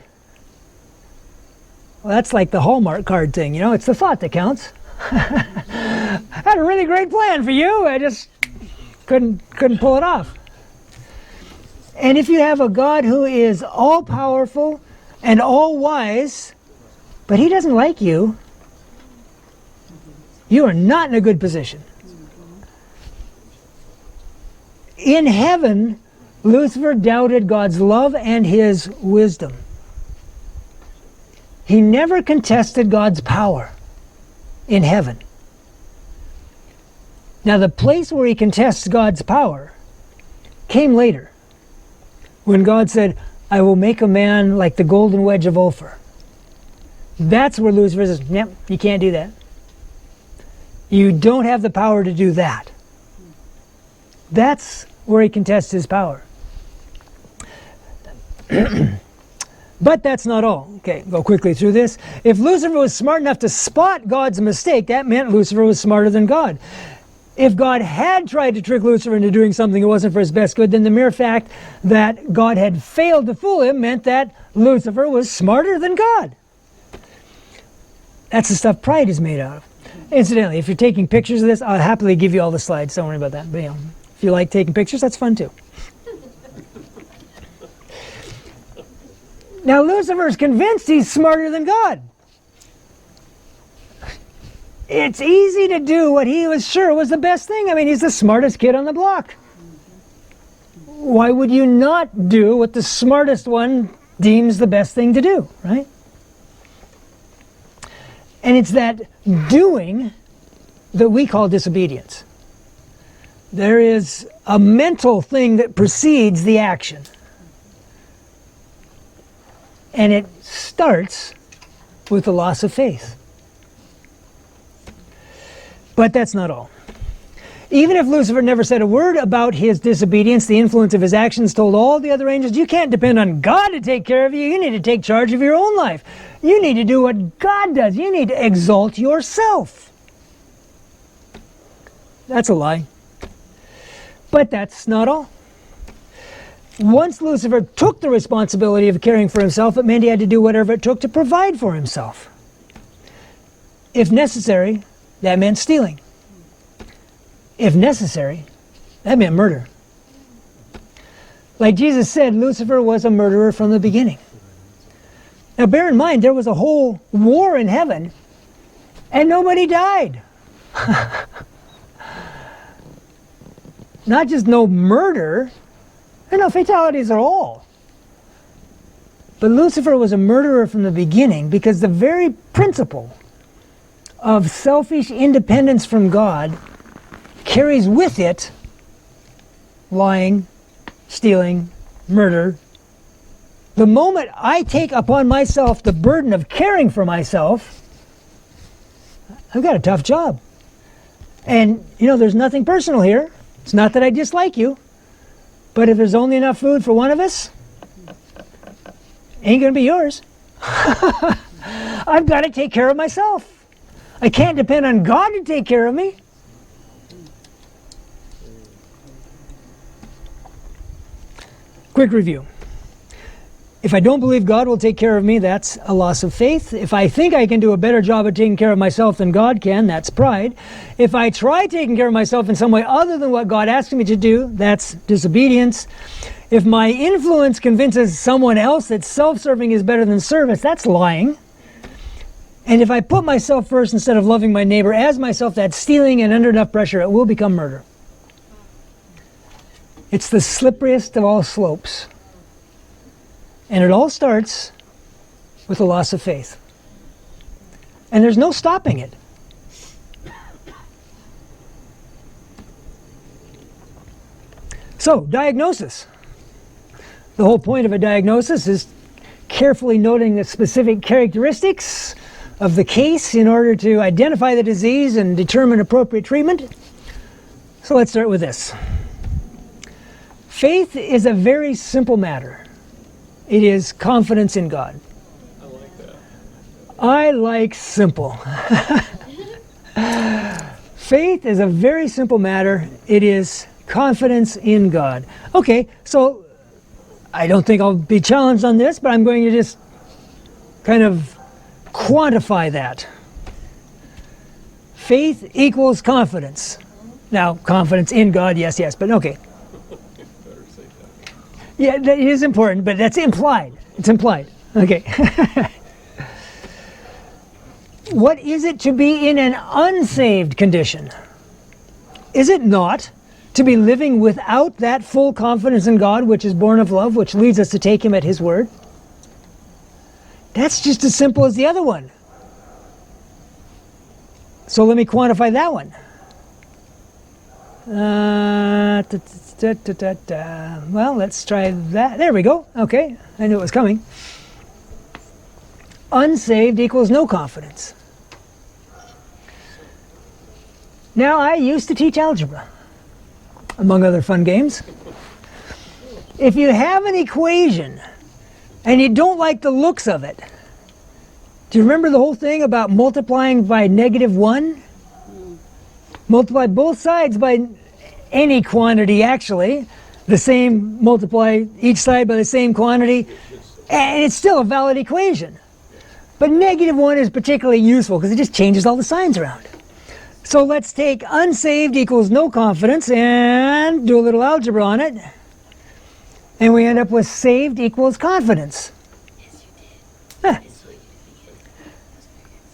well, that's like the Hallmark card thing, it's the thought that counts. I had a really great plan for you, I just couldn't pull it off. And if you have a God who is all powerful and all wise, but he doesn't like you, you are not in a good position. In heaven, Lucifer doubted God's love and his wisdom. He never contested God's power in heaven. Now, the place where he contests God's power came later, when God said, I will make a man like the golden wedge of Ophir. That's where Lucifer says, yep, you can't do that. You don't have the power to do that. That's where he contests his power. But that's not all. Okay, go quickly through this. If Lucifer was smart enough to spot God's mistake, that meant Lucifer was smarter than God. If God had tried to trick Lucifer into doing something that wasn't for his best good, then the mere fact that God had failed to fool him meant that Lucifer was smarter than God. That's the stuff pride is made out of. Incidentally, if you're taking pictures of this, I'll happily give you all the slides. Don't worry about that. But if you like taking pictures, that's fun too. Now Lucifer's convinced he's smarter than God. It's easy to do what he was sure was the best thing. I mean, he's the smartest kid on the block. Why would you not do what the smartest one deems the best thing to do, right? And it's that doing that we call disobedience. There is a mental thing that precedes the action. And it starts with the loss of faith. But that's not all. Even if Lucifer never said a word about his disobedience, the influence of his actions told all the other angels, you can't depend on God to take care of you. You need to take charge of your own life. You need to do what God does. You need to exalt yourself. That's a lie. But that's not all. Once Lucifer took the responsibility of caring for himself, it meant he had to do whatever it took to provide for himself. If necessary, that meant stealing. If necessary, that meant murder. Like Jesus said, Lucifer was a murderer from the beginning. Now bear in mind, there was a whole war in heaven, and nobody died. Not just no murder, and no fatalities at all. But Lucifer was a murderer from the beginning because the very principle of selfish independence from God carries with it lying, stealing, murder. The moment I take upon myself the burden of caring for myself, I've got a tough job. And, there's nothing personal here. It's not that I dislike you. But if there's only enough food for one of us, ain't going to be yours. I've got to take care of myself. I can't depend on God to take care of me. Quick review. If I don't believe God will take care of me, that's a loss of faith. If I think I can do a better job of taking care of myself than God can, that's pride. If I try taking care of myself in some way other than what God asks me to do, that's disobedience. If my influence convinces someone else that self-serving is better than service, that's lying. And if I put myself first instead of loving my neighbor as myself, that's stealing, and under enough pressure, it will become murder. It's the slipperiest of all slopes. And it all starts with a loss of faith. And there's no stopping it. So, diagnosis. The whole point of a diagnosis is carefully noting the specific characteristics of the case in order to identify the disease and determine appropriate treatment. So let's start with this. Faith is a very simple matter. It is confidence in God. I like that. I like simple. Faith is a very simple matter. It is confidence in God. Okay, so I don't think I'll be challenged on this, but I'm going to just kind of quantify that. Faith equals confidence. Now, confidence in God, yes, but okay. Better say that. Yeah, that is important, but that's implied. It's implied. Okay. What is it to be in an unsaved condition? Is it not to be living without that full confidence in God, which is born of love, which leads us to take Him at His word? That's just as simple as the other one. So let me quantify that one. Well, let's try that. There we go. Okay, I knew it was coming. Unsaved equals no confidence. Now, I used to teach algebra, among other fun games. If you have an equation and you don't like the looks of it, do you remember the whole thing about multiplying by -1? Multiply both sides by any quantity, actually. The same, multiply each side by the same quantity, and it's still a valid equation. But -1 is particularly useful because it just changes all the signs around. So let's take unsaved equals no confidence and do a little algebra on it. And we end up with saved equals confidence. Huh.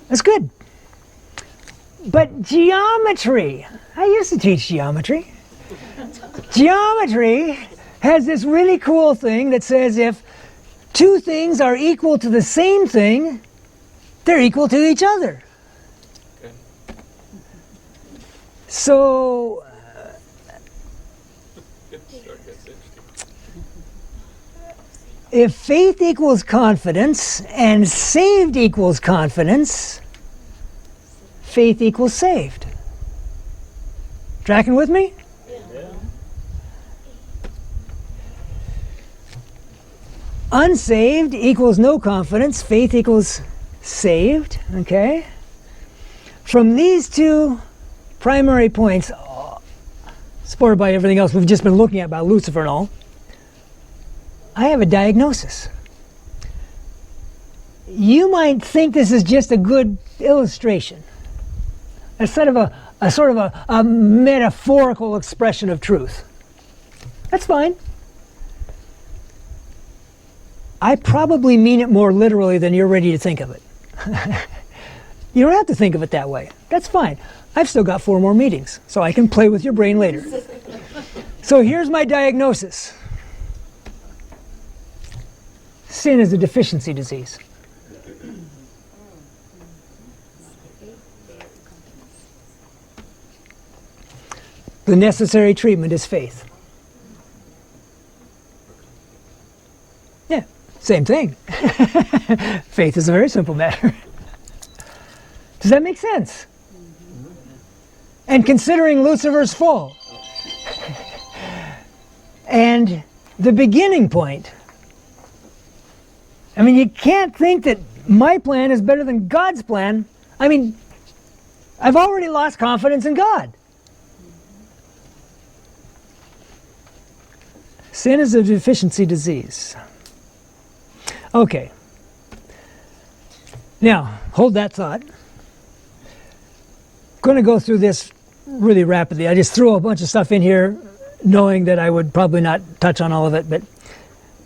That's good. But geometry, I used to teach geometry. Geometry has this really cool thing that says if two things are equal to the same thing, they're equal to each other. Okay. So if faith equals confidence and saved equals confidence, faith equals saved. Tracking with me? Unsaved equals no confidence, faith equals saved, okay? From these two primary points, supported by everything else we've just been looking at about Lucifer and all, I have a diagnosis. You might think this is just a good illustration, a sort of a metaphorical expression of truth. That's fine. I probably mean it more literally than you're ready to think of it. You don't have to think of it that way. That's fine. I've still got 4 more meetings, so I can play with your brain later. So here's my diagnosis. Sin is a deficiency disease. The necessary treatment is faith. Yeah, same thing. Faith is a very simple matter. Does that make sense? And considering Lucifer's fall and the beginning point, I mean, you can't think that my plan is better than God's plan. I mean, I've already lost confidence in God. Sin is a deficiency disease. Okay. Now, hold that thought. I'm going to go through this really rapidly. I just threw a bunch of stuff in here knowing that I would probably not touch on all of it, but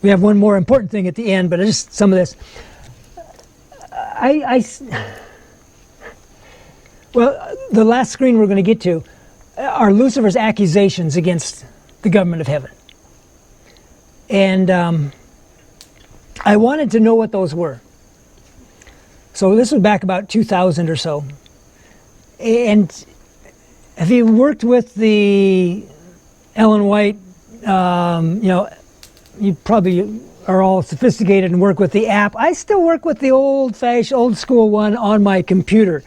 we have one more important thing at the end, but just some of this. Well, the last screen we're going to get to are Lucifer's accusations against the government of heaven. And I wanted to know what those were. So this was back about 2000 or so. And have you worked with the Ellen White, you probably are all sophisticated and work with the app. I still work with the old-fashioned, old-school one on my computer.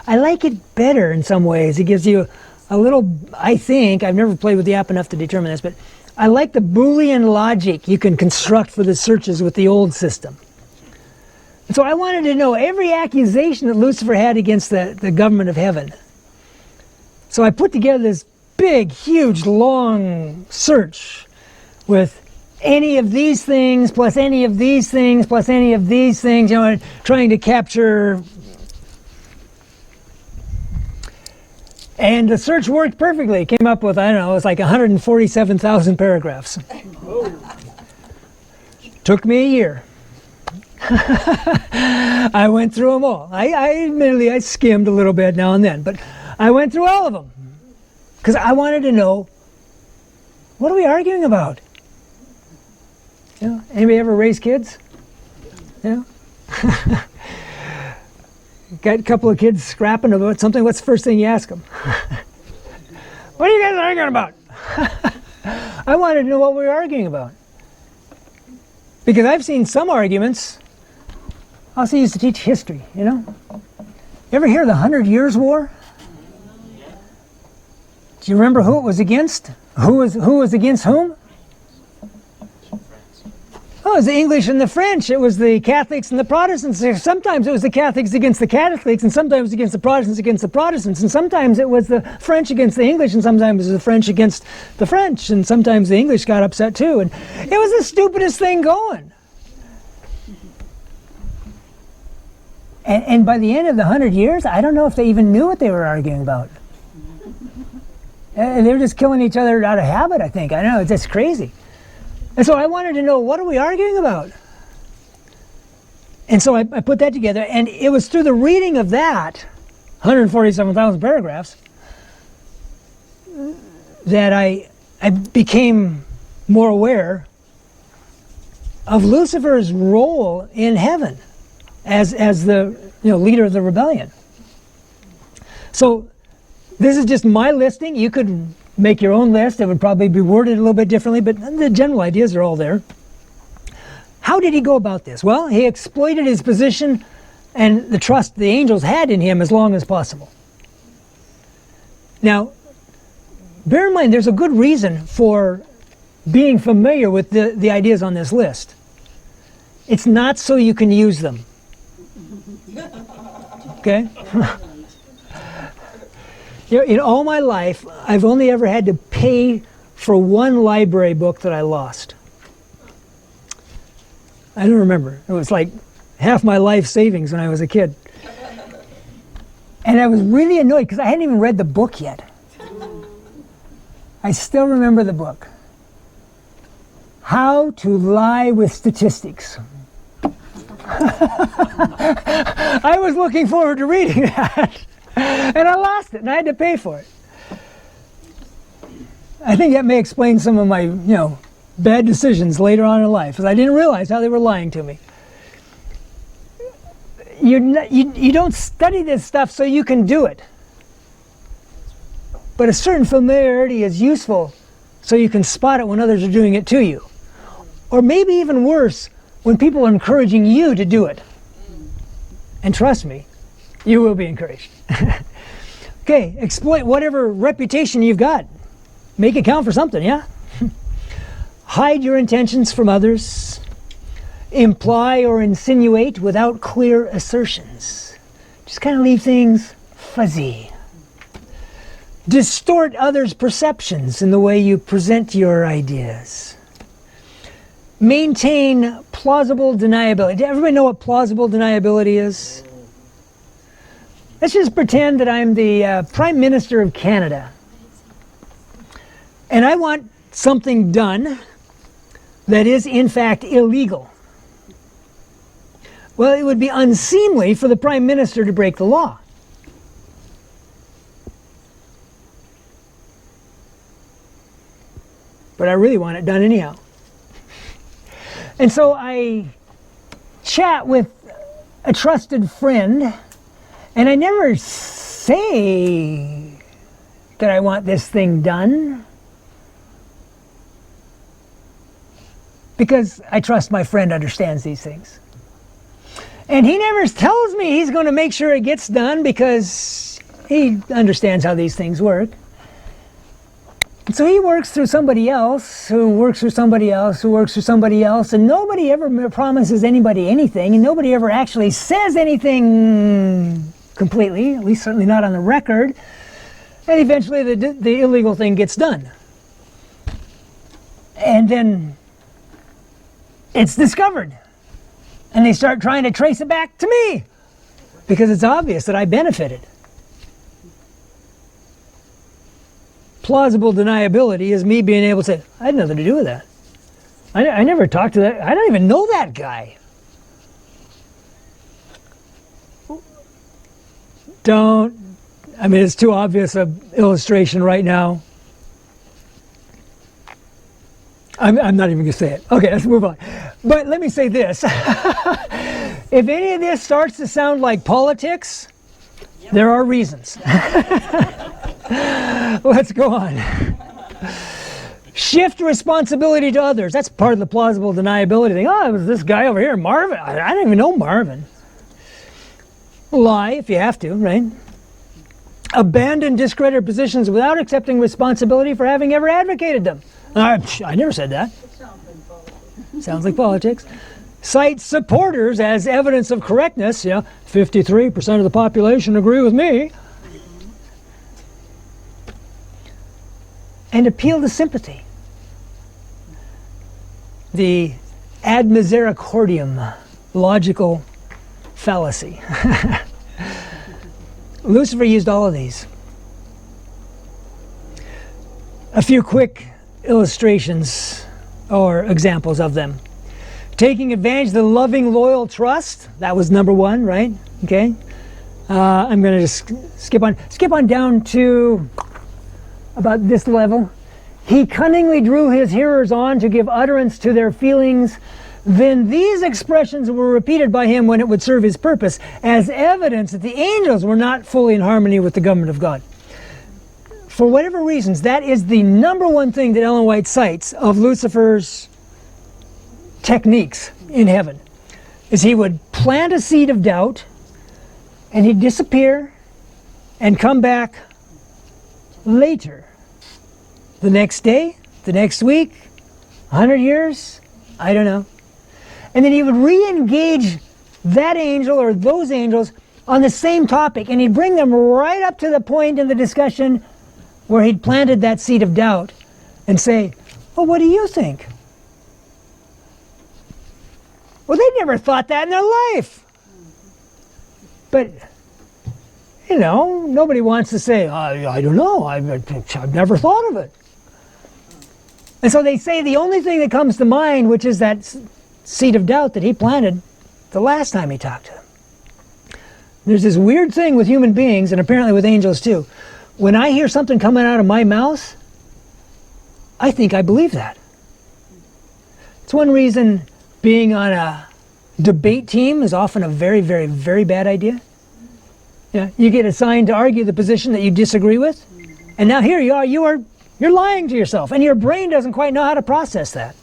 I like it better in some ways. It gives you a little, I think, I've never played with the app enough to determine this, but I like the Boolean logic you can construct for the searches with the old system. And so I wanted to know every accusation that Lucifer had against the government of heaven. So I put together this big, huge, long search with any of these things, plus any of these things, plus any of these things, trying to capture. And the search worked perfectly. It came up with, I don't know, it was like 147,000 paragraphs. Took me a year. I went through them all. Admittedly, I skimmed a little bit now and then, but I went through all of them. Because I wanted to know, what are we arguing about? Anybody ever raise kids? Got a couple of kids scrapping about something, what's the first thing you ask them? What are you guys arguing about? I wanted to know what we were arguing about. Because I've seen some arguments. I also used to teach history, You ever hear of the 100 Years' War? Do you remember who it was against? Who was against whom? Oh, it was the English and the French. It was the Catholics and the Protestants. Sometimes it was the Catholics against the Catholics, and sometimes against the Protestants, and sometimes it was the French against the English, and sometimes it was the French against the French, and sometimes the English got upset too. And it was the stupidest thing going. And by the end of the 100 years, I don't know if they even knew what they were arguing about. And they were just killing each other out of habit, I think. I know, it's just crazy. And so I wanted to know, what are we arguing about? And so I put that together, and it was through the reading of that, 147,000 paragraphs, that I became more aware of Lucifer's role in heaven as the leader of the rebellion. So this is just my listing. You could make your own list. It would probably be worded a little bit differently, but the general ideas are all there. How did he go about this? Well, he exploited his position and the trust the angels had in him as long as possible. Now, bear in mind, there's a good reason for being familiar with the ideas on this list. It's not so you can use them. Okay? In all my life, I've only ever had to pay for one library book that I lost. I don't remember. It was like half my life savings when I was a kid. And I was really annoyed because I hadn't even read the book yet. I still remember the book. How to Lie with Statistics. I was looking forward to reading that, and I lost it, and I had to pay for it. I think that may explain some of my, bad decisions later on in life, because I didn't realize how they were lying to me. You don't study this stuff so you can do it. But a certain familiarity is useful so you can spot it when others are doing it to you. Or maybe even worse, when people are encouraging you to do it. And trust me, you will be encouraged. Okay, exploit whatever reputation you've got. Make it count for something, yeah? Hide your intentions from others. Imply or insinuate without clear assertions. Just kind of leave things fuzzy. Distort others' perceptions in the way you present your ideas. Maintain plausible deniability. Does everybody know what plausible deniability is? Let's just pretend that I'm the Prime Minister of Canada. And I want something done that is in fact illegal. Well, it would be unseemly for the Prime Minister to break the law. But I really want it done anyhow. And so I chat with a trusted friend, and I never say that I want this thing done, because I trust my friend understands these things. And he never tells me he's going to make sure it gets done, because he understands how these things work. And so he works through somebody else, who works through somebody else, who works through somebody else, and nobody ever promises anybody anything, and nobody ever actually says anything completely, at least certainly not on the record. And eventually the illegal thing gets done. And then it's discovered. And they start trying to trace it back to me, because it's obvious that I benefited. Plausible deniability is me being able to say, I had nothing to do with that. I never talked to that. I don't even know that guy. It's too obvious an illustration right now. I'm not even going to say it. Okay, let's move on. But let me say this. If any of this starts to sound like politics, there are reasons. Let's go on. Shift responsibility to others. That's part of the plausible deniability thing. Oh, it was this guy over here, Marvin. I don't even know Marvin. Lie if you have to, right? Abandon discredited positions without accepting responsibility for having ever advocated them. I never said that. Sounds like politics. Cite supporters as evidence of correctness. 53% of the population agree with me. And appeal to sympathy. The ad misericordiam, logical fallacy. Lucifer used all of these. A few quick illustrations or examples of them. Taking advantage of the loving, loyal trust. That was number one, right? Okay. I'm going to just skip on down to about this level. He cunningly drew his hearers on to give utterance to their feelings. Then these expressions were repeated by him when it would serve his purpose, as evidence that the angels were not fully in harmony with the government of God. For whatever reasons, that is the number one thing that Ellen White cites of Lucifer's techniques in heaven, is he would plant a seed of doubt, and he'd disappear and come back later. The next day, the next week, 100 years, I don't know. And then he would re-engage that angel or those angels on the same topic, and he'd bring them right up to the point in the discussion where he'd planted that seed of doubt and say, well, what do you think? Well, they never thought that in their life. But, you know, nobody wants to say, I don't know, I've never thought of it. And so they say the only thing that comes to mind, which is that seed of doubt that he planted the last time he talked to them. There's this weird thing with human beings, and apparently with angels too. When I hear something coming out of my mouth, I think I believe that. It's one reason being on a debate team is often a very, very, very bad idea. Yeah, you get assigned to argue the position that you disagree with, and now here you are, you're lying to yourself, and your brain doesn't quite know how to process that.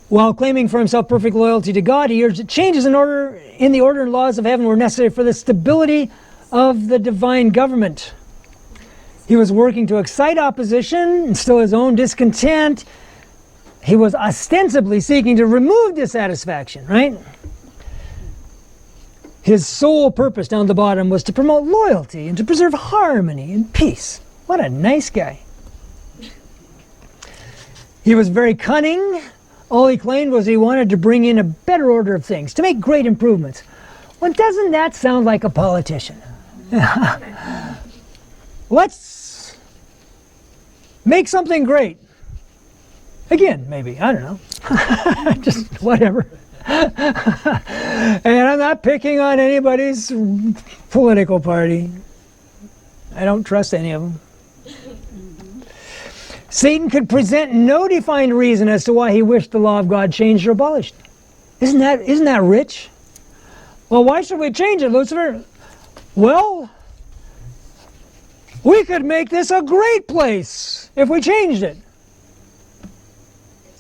While claiming for himself perfect loyalty to God, he urged that changes in the order and laws of heaven were necessary for the stability of the divine government. He was working to excite opposition, instill his own discontent. He was ostensibly seeking to remove dissatisfaction, right? His sole purpose down the bottom was to promote loyalty and to preserve harmony and peace. What a nice guy. He was very cunning. All he claimed was he wanted to bring in a better order of things, to make great improvements. Well, doesn't that sound like a politician? Let's make something great. Again, maybe, I don't know. Just whatever. And I'm not picking on anybody's political party. I don't trust any of them. Satan could present no defined reason as to why he wished the law of God changed or abolished. Isn't that rich? Well, why should we change it, Lucifer? Well, we could make this a great place if we changed it.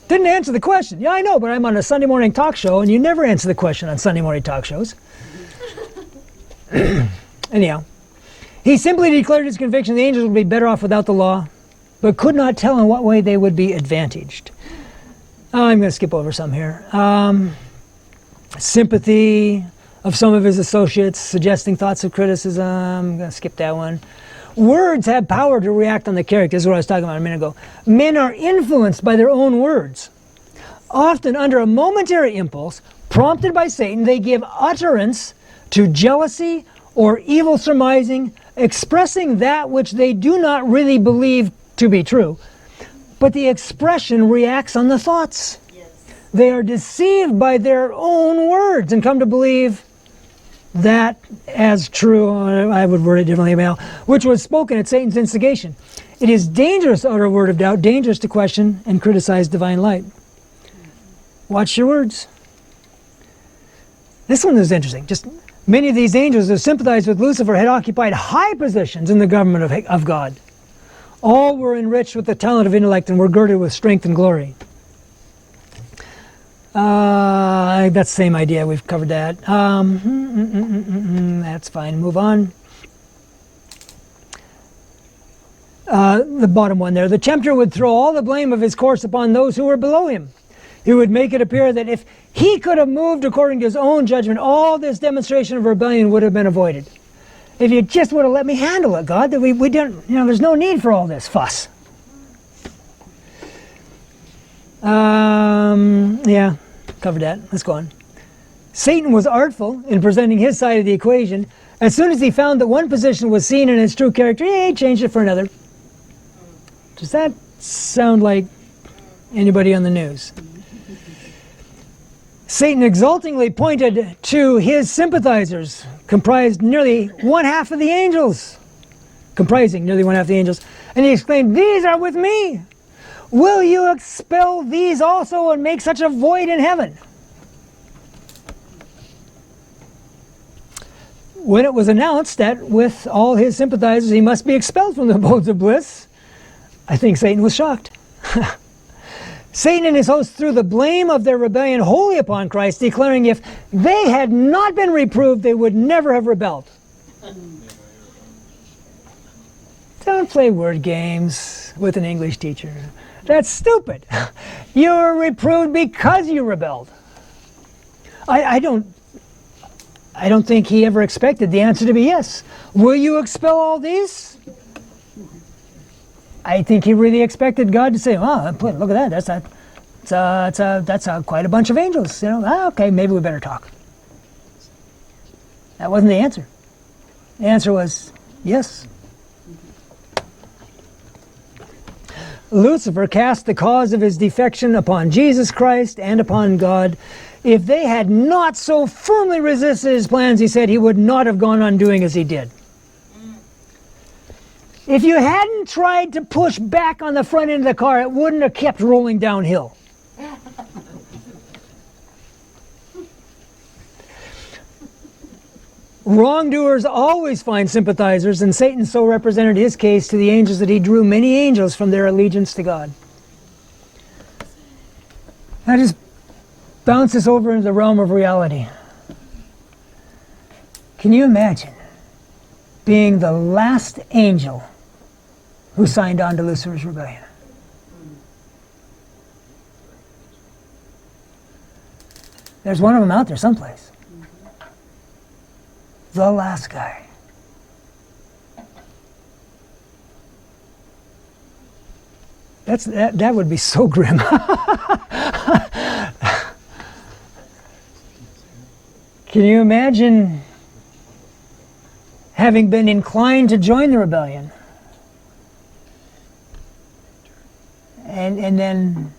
Didn't answer the question. Yeah, I know, but I'm on a Sunday morning talk show, and you never answer the question on Sunday morning talk shows. Anyhow, he simply declared his conviction the angels would be better off without the law, but could not tell in what way they would be advantaged. I'm going to skip over some here. Sympathy of some of his associates, suggesting thoughts of criticism. I'm going to skip that one. Words have power to react on the character. This is what I was talking about a minute ago. Men are influenced by their own words. Often under a momentary impulse, prompted by Satan, they give utterance to jealousy or evil surmising, expressing that which they do not really believe to be true. But the expression reacts on the thoughts. Yes. They are deceived by their own words and come to believe that as true, I would word it differently now, which was spoken at Satan's instigation. It is dangerous to utter a word of doubt, dangerous to question and criticize divine light. Watch your words. This one is interesting. Just many of these angels who sympathized with Lucifer had occupied high positions in the government of God. All were enriched with the talent of intellect and were girded with strength and glory. That's the same idea. We've covered that. That's fine. Move on. The bottom one there. The tempter would throw all the blame of his course upon those who were below him. He would make it appear that if he could have moved according to his own judgment, all this demonstration of rebellion would have been avoided. If you just would have let me handle it, God, that we don't, there's no need for all this fuss. Yeah, covered that. Let's go on. Satan was artful in presenting his side of the equation. As soon as he found that one position was seen in its true character, he changed it for another. Does that sound like anybody on the news? Satan exultingly pointed to his sympathizers, comprising nearly one half of the angels, and he exclaimed, "These are with me. Will you expel these also and make such a void in heaven?" When it was announced that with all his sympathizers he must be expelled from the abodes of bliss, I think Satan was shocked. Satan and his hosts threw the blame of their rebellion wholly upon Christ, declaring if they had not been reproved, they would never have rebelled. Don't play word games with an English teacher. That's stupid. You were reproved because you rebelled. I don't think he ever expected the answer to be yes. Will you expel all these? I think he really expected God to say, "Oh, look at that. That's quite a bunch of angels." Okay, maybe we better talk. That wasn't the answer. The answer was yes. Lucifer cast the cause of his defection upon Jesus Christ and upon God. If they had not so firmly resisted his plans, he said, he would not have gone on doing as he did. If you hadn't tried to push back on the front end of the car, it wouldn't have kept rolling downhill. Wrongdoers always find sympathizers, and Satan so represented his case to the angels that he drew many angels from their allegiance to God. That just bounces over into the realm of reality. Can you imagine being the last angel who signed on to Lucifer's rebellion? There's one of them out there someplace. The last guy. That would be so grim. Can you imagine having been inclined to join the rebellion and then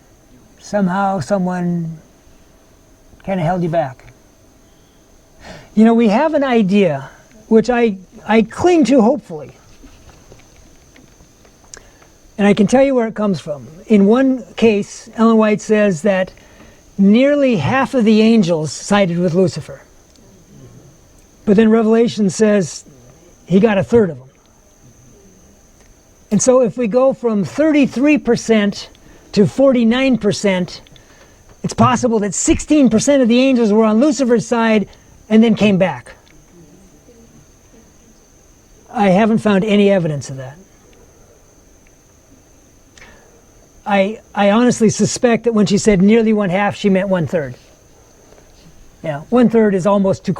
somehow someone kind of held you back? We have an idea, which I cling to hopefully. And I can tell you where it comes from. In one case, Ellen White says that nearly half of the angels sided with Lucifer. But then Revelation says he got a third of them. And so if we go from 33% to 49%, it's possible that 16% of the angels were on Lucifer's side and then came back. I haven't found any evidence of that. I honestly suspect that when she said nearly one half, she meant 1/3. Yeah, 1/3 is almost two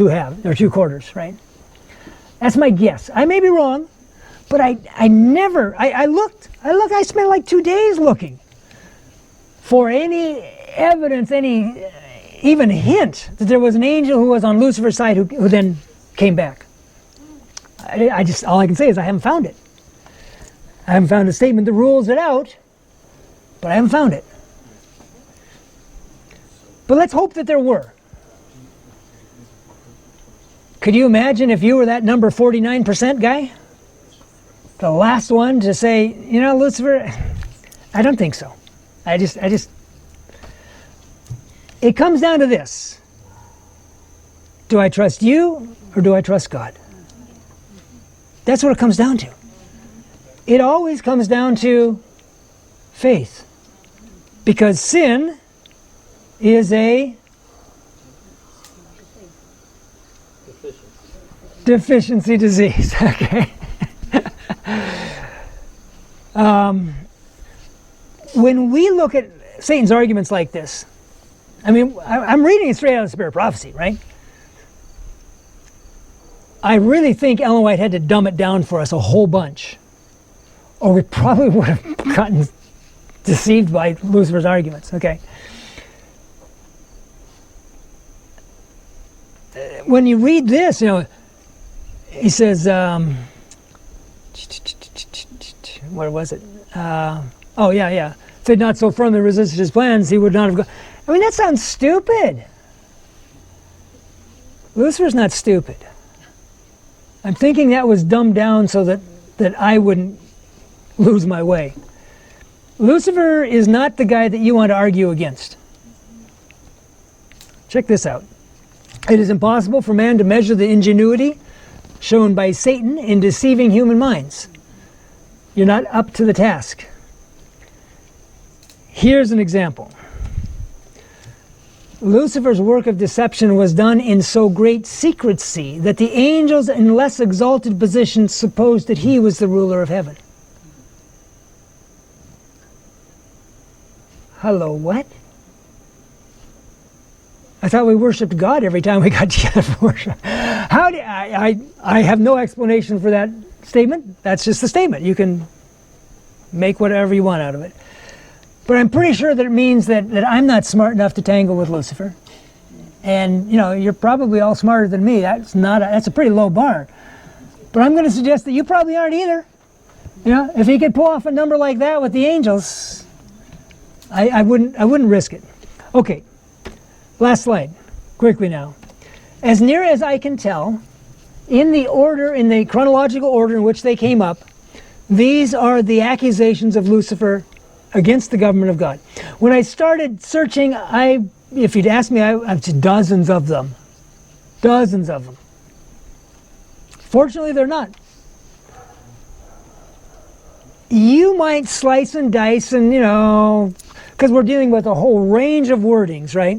halves, or 2/4, right? That's my guess. I may be wrong, but I spent like 2 days looking for any evidence, any even hint that there was an angel who was on Lucifer's side who then came back. All I can say is I haven't found it. I haven't found a statement that rules it out, but I haven't found it. But let's hope that there were. Could you imagine if you were that number 49% guy? The last one to say, Lucifer, I don't think so. It comes down to this. Do I trust you or do I trust God? That's what it comes down to. It always comes down to faith. Because sin is a deficiency disease. Okay. When we look at Satan's arguments like this, I'm reading it straight out of the Spirit of Prophecy, right? I really think Ellen White had to dumb it down for us a whole bunch, or we probably would have gotten deceived by Lucifer's arguments. Okay. when you read this, he says, where was it? Oh, yeah. If he had not so firmly resisted his plans, he would not have gone. I mean, that sounds stupid. Lucifer's not stupid. I'm thinking that was dumbed down so that I wouldn't lose my way. Lucifer is not the guy that you want to argue against. Check this out. It is impossible for man to measure the ingenuity shown by Satan in deceiving human minds. You're not up to the task. Here's an example. Lucifer's work of deception was done in so great secrecy that the angels in less exalted positions supposed that he was the ruler of heaven. Hello, what? I thought we worshipped God every time we got together for worship. I have no explanation for that statement. That's just a statement. You can make whatever you want out of it. But I'm pretty sure that it means that I'm not smart enough to tangle with Lucifer. And, you're probably all smarter than me. That's a pretty low bar. But I'm going to suggest that you probably aren't either. If he could pull off a number like that with the angels, I wouldn't risk it. Okay. Last slide, quickly now. As near as I can tell, in the chronological order in which they came up, these are the accusations of Lucifer against the government of God. When I started searching, if you'd asked me, I've just dozens of them. Dozens of them. Fortunately, they're not. You might slice and dice and, because we're dealing with a whole range of wordings, right?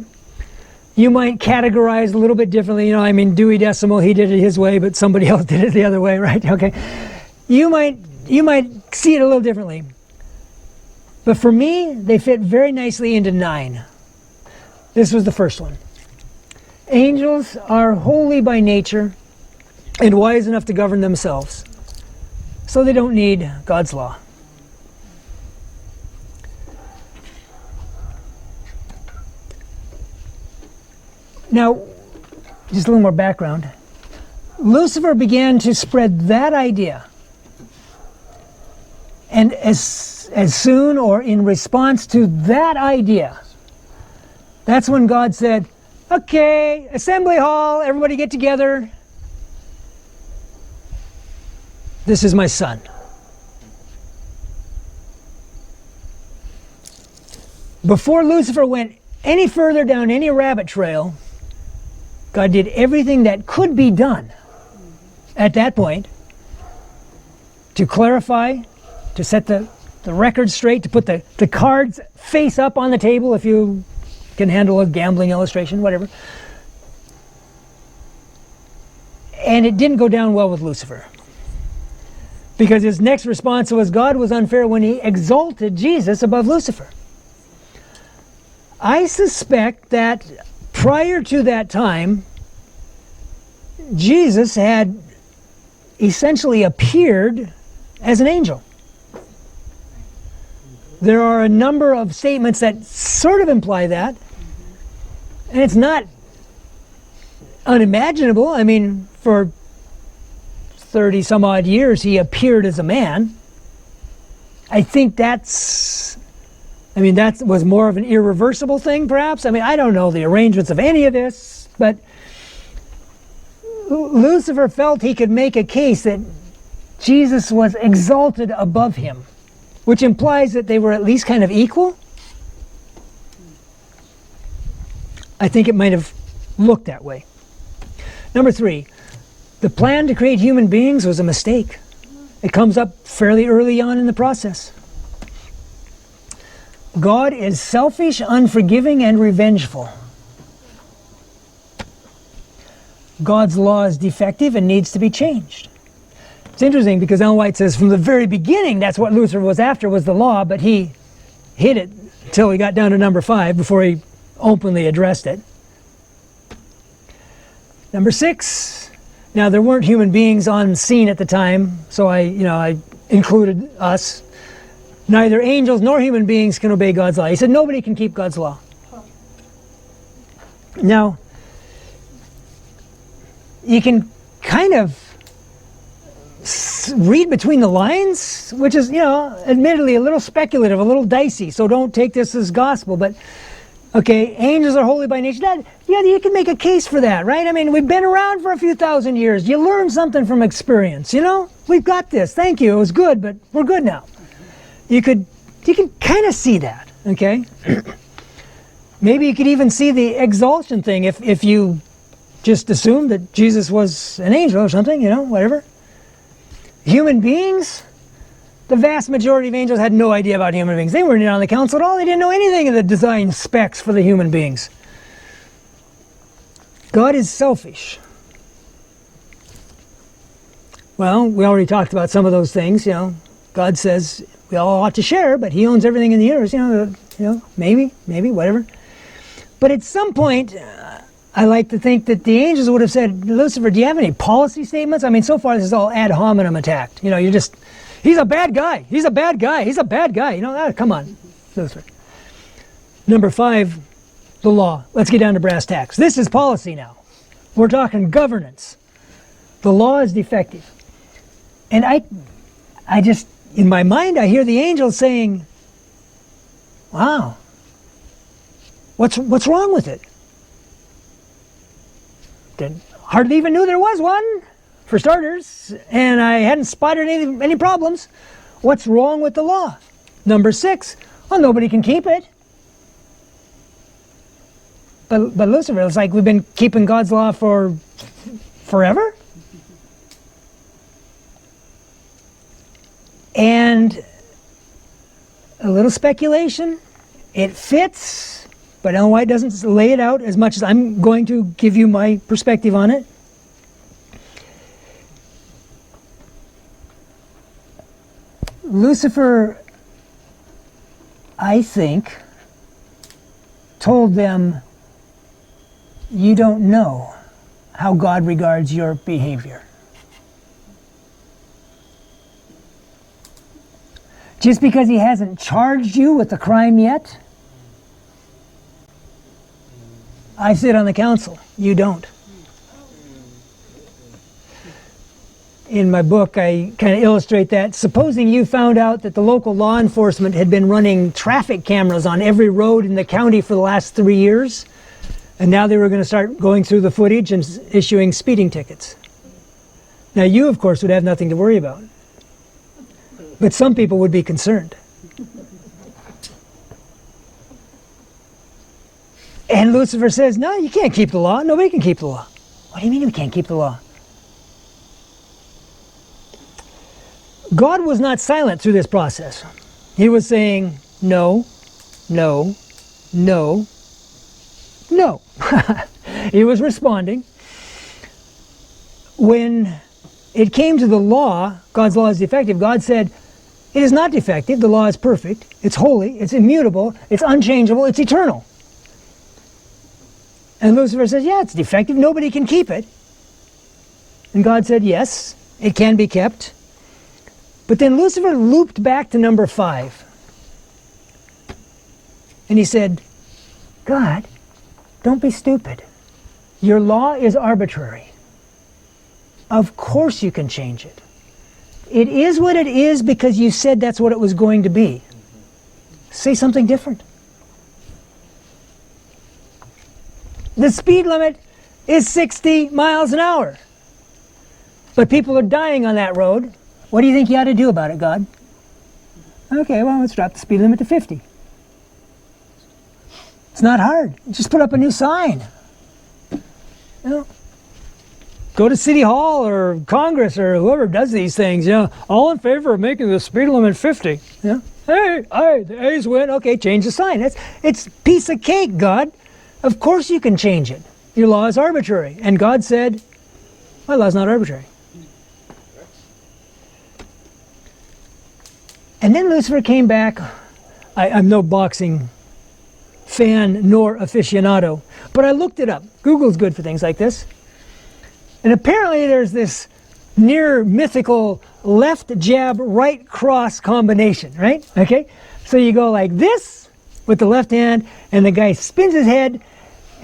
You might categorize a little bit differently. Dewey Decimal, he did it his way, but somebody else did it the other way, right? Okay. You might see it a little differently. But for me, they fit very nicely into 9. This was the first one. Angels are holy by nature and wise enough to govern themselves, so they don't need God's law. Now, just a little more background. Lucifer began to spread that idea. And as soon or in response to that idea, that's when God said, okay, assembly hall, everybody get together. This is my son. Before Lucifer went any further down any rabbit trail, God did everything that could be done at that point to clarify, to set the record straight, to put the cards face up on the table, if you can handle a gambling illustration, whatever. And it didn't go down well with Lucifer, because his next response was God was unfair when he exalted Jesus above Lucifer. I suspect that prior to that time, Jesus had essentially appeared as an angel. There are a number of statements that sort of imply that, and it's not unimaginable. For 30 some odd years he appeared as a man. I think that was more of an irreversible thing, perhaps. I don't know the arrangements of any of this, but Lucifer felt he could make a case that Jesus was exalted above him, which implies that they were at least kind of equal. I think it might have looked that way. Number 3, the plan to create human beings was a mistake. It comes up fairly early on in the process. God is selfish, unforgiving, and revengeful. God's law is defective and needs to be changed. It's interesting because Ellen White says from the very beginning that's what Lucifer was after, was the law, but he hid it until he got down to number 5 before he openly addressed it. Number 6, now there weren't human beings on scene at the time, so I included us. Neither angels nor human beings can obey God's law. He said nobody can keep God's law. Now, you can kind of read between the lines, which is, admittedly a little speculative, a little dicey, so don't take this as gospel, but okay, angels are holy by nature. You can make a case for that, right? I mean, we've been around for a few thousand years. You learn something from experience, We've got this. Thank you. It was good, but we're good now. You can kind of see that, okay? Maybe you could even see the exaltation thing if you just assume that Jesus was an angel or something, whatever. Human beings, the vast majority of angels had no idea about human beings. They weren't in on the council at all. They didn't know anything of the design specs for the human beings. God is selfish. Well, we already talked about some of those things, God says we all ought to share, but he owns everything in the universe, maybe, whatever. But at some point, I like to think that the angels would have said, Lucifer, do you have any policy statements? I mean, so far this is all ad hominem attacked. He's a bad guy. He's a bad guy. He's a bad guy. Come on, Lucifer. Number 5, the law. Let's get down to brass tacks. This is policy now. We're talking governance. The law is defective. And I just, in my mind, I hear the angels saying, wow, what's wrong with it? Hardly even knew there was one, for starters, and I hadn't spotted any problems. What's wrong with the law? Number 6, well, nobody can keep it. But Lucifer, it's like we've been keeping God's law for forever? And a little speculation, it fits, but Ellen White doesn't lay it out as much as I'm going to give you my perspective on it. Lucifer, I think, told them, you don't know how God regards your behavior. Just because he hasn't charged you with the crime yet, I sit on the council. You don't. In my book, I kind of illustrate that. Supposing you found out that the local law enforcement had been running traffic cameras on every road in the county for the last 3 years, and now they were going to start going through the footage and issuing speeding tickets. Now you, of course, would have nothing to worry about. But some people would be concerned. And Lucifer says, no, you can't keep the law. Nobody can keep the law. What do you mean we can't keep the law? God was not silent through this process. He was saying, no, no, no, no. He was responding. When it came to the law, God's law is defective, God said, it is not defective, the law is perfect, it's holy, it's immutable, it's unchangeable, it's eternal. And Lucifer says, yeah, it's defective, nobody can keep it. And God said, yes, it can be kept. But then Lucifer looped back to number 5. And he said, God, don't be stupid. Your law is arbitrary. Of course you can change it. It is what it is because you said that's what it was going to be. Say something different. The speed limit is 60 miles an hour. But people are dying on that road. What do you think you ought to do about it, God? Okay, well, let's drop the speed limit to 50. It's not hard. Just put up a new sign. Go to City Hall or Congress or whoever does these things. All in favor of making the speed limit 50. Hey, the A's win. Okay, change the sign. It's piece of cake, God. Of course you can change it. Your law is arbitrary. And God said, my law's not arbitrary. And then Lucifer came back. I'm no boxing fan nor aficionado, but I looked it up. Google's good for things like this. And apparently there's this near mythical left jab, right cross combination, right? Okay? So you go like this with the left hand, and the guy spins his head,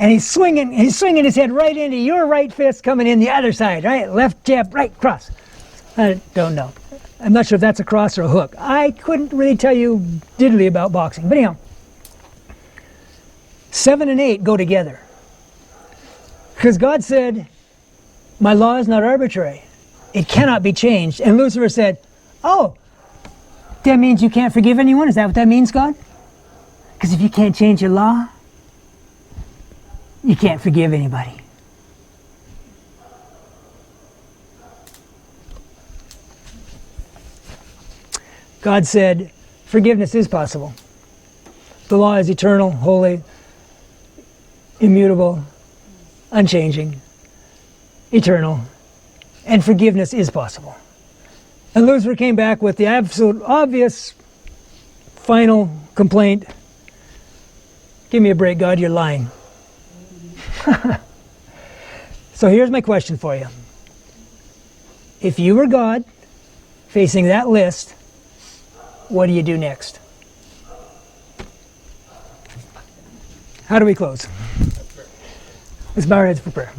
And he's swinging his head right into your right fist coming in the other side, right? Left jab, right cross. I don't know. I'm not sure if that's a cross or a hook. I couldn't really tell you diddly about boxing. But anyhow, 7 and 8 go together. Because God said, my law is not arbitrary. It cannot be changed. And Lucifer said, oh, that means you can't forgive anyone? Is that what that means, God? Because if you can't change your law, you can't forgive anybody. God said, forgiveness is possible. The law is eternal, holy, immutable, unchanging, eternal, and forgiveness is possible. And Lucifer came back with the absolute obvious final complaint. Give me a break, God, you're lying. So here's my question for you. If you were God, facing that list, what do you do next? How do we close? Let's bow our heads for prayer.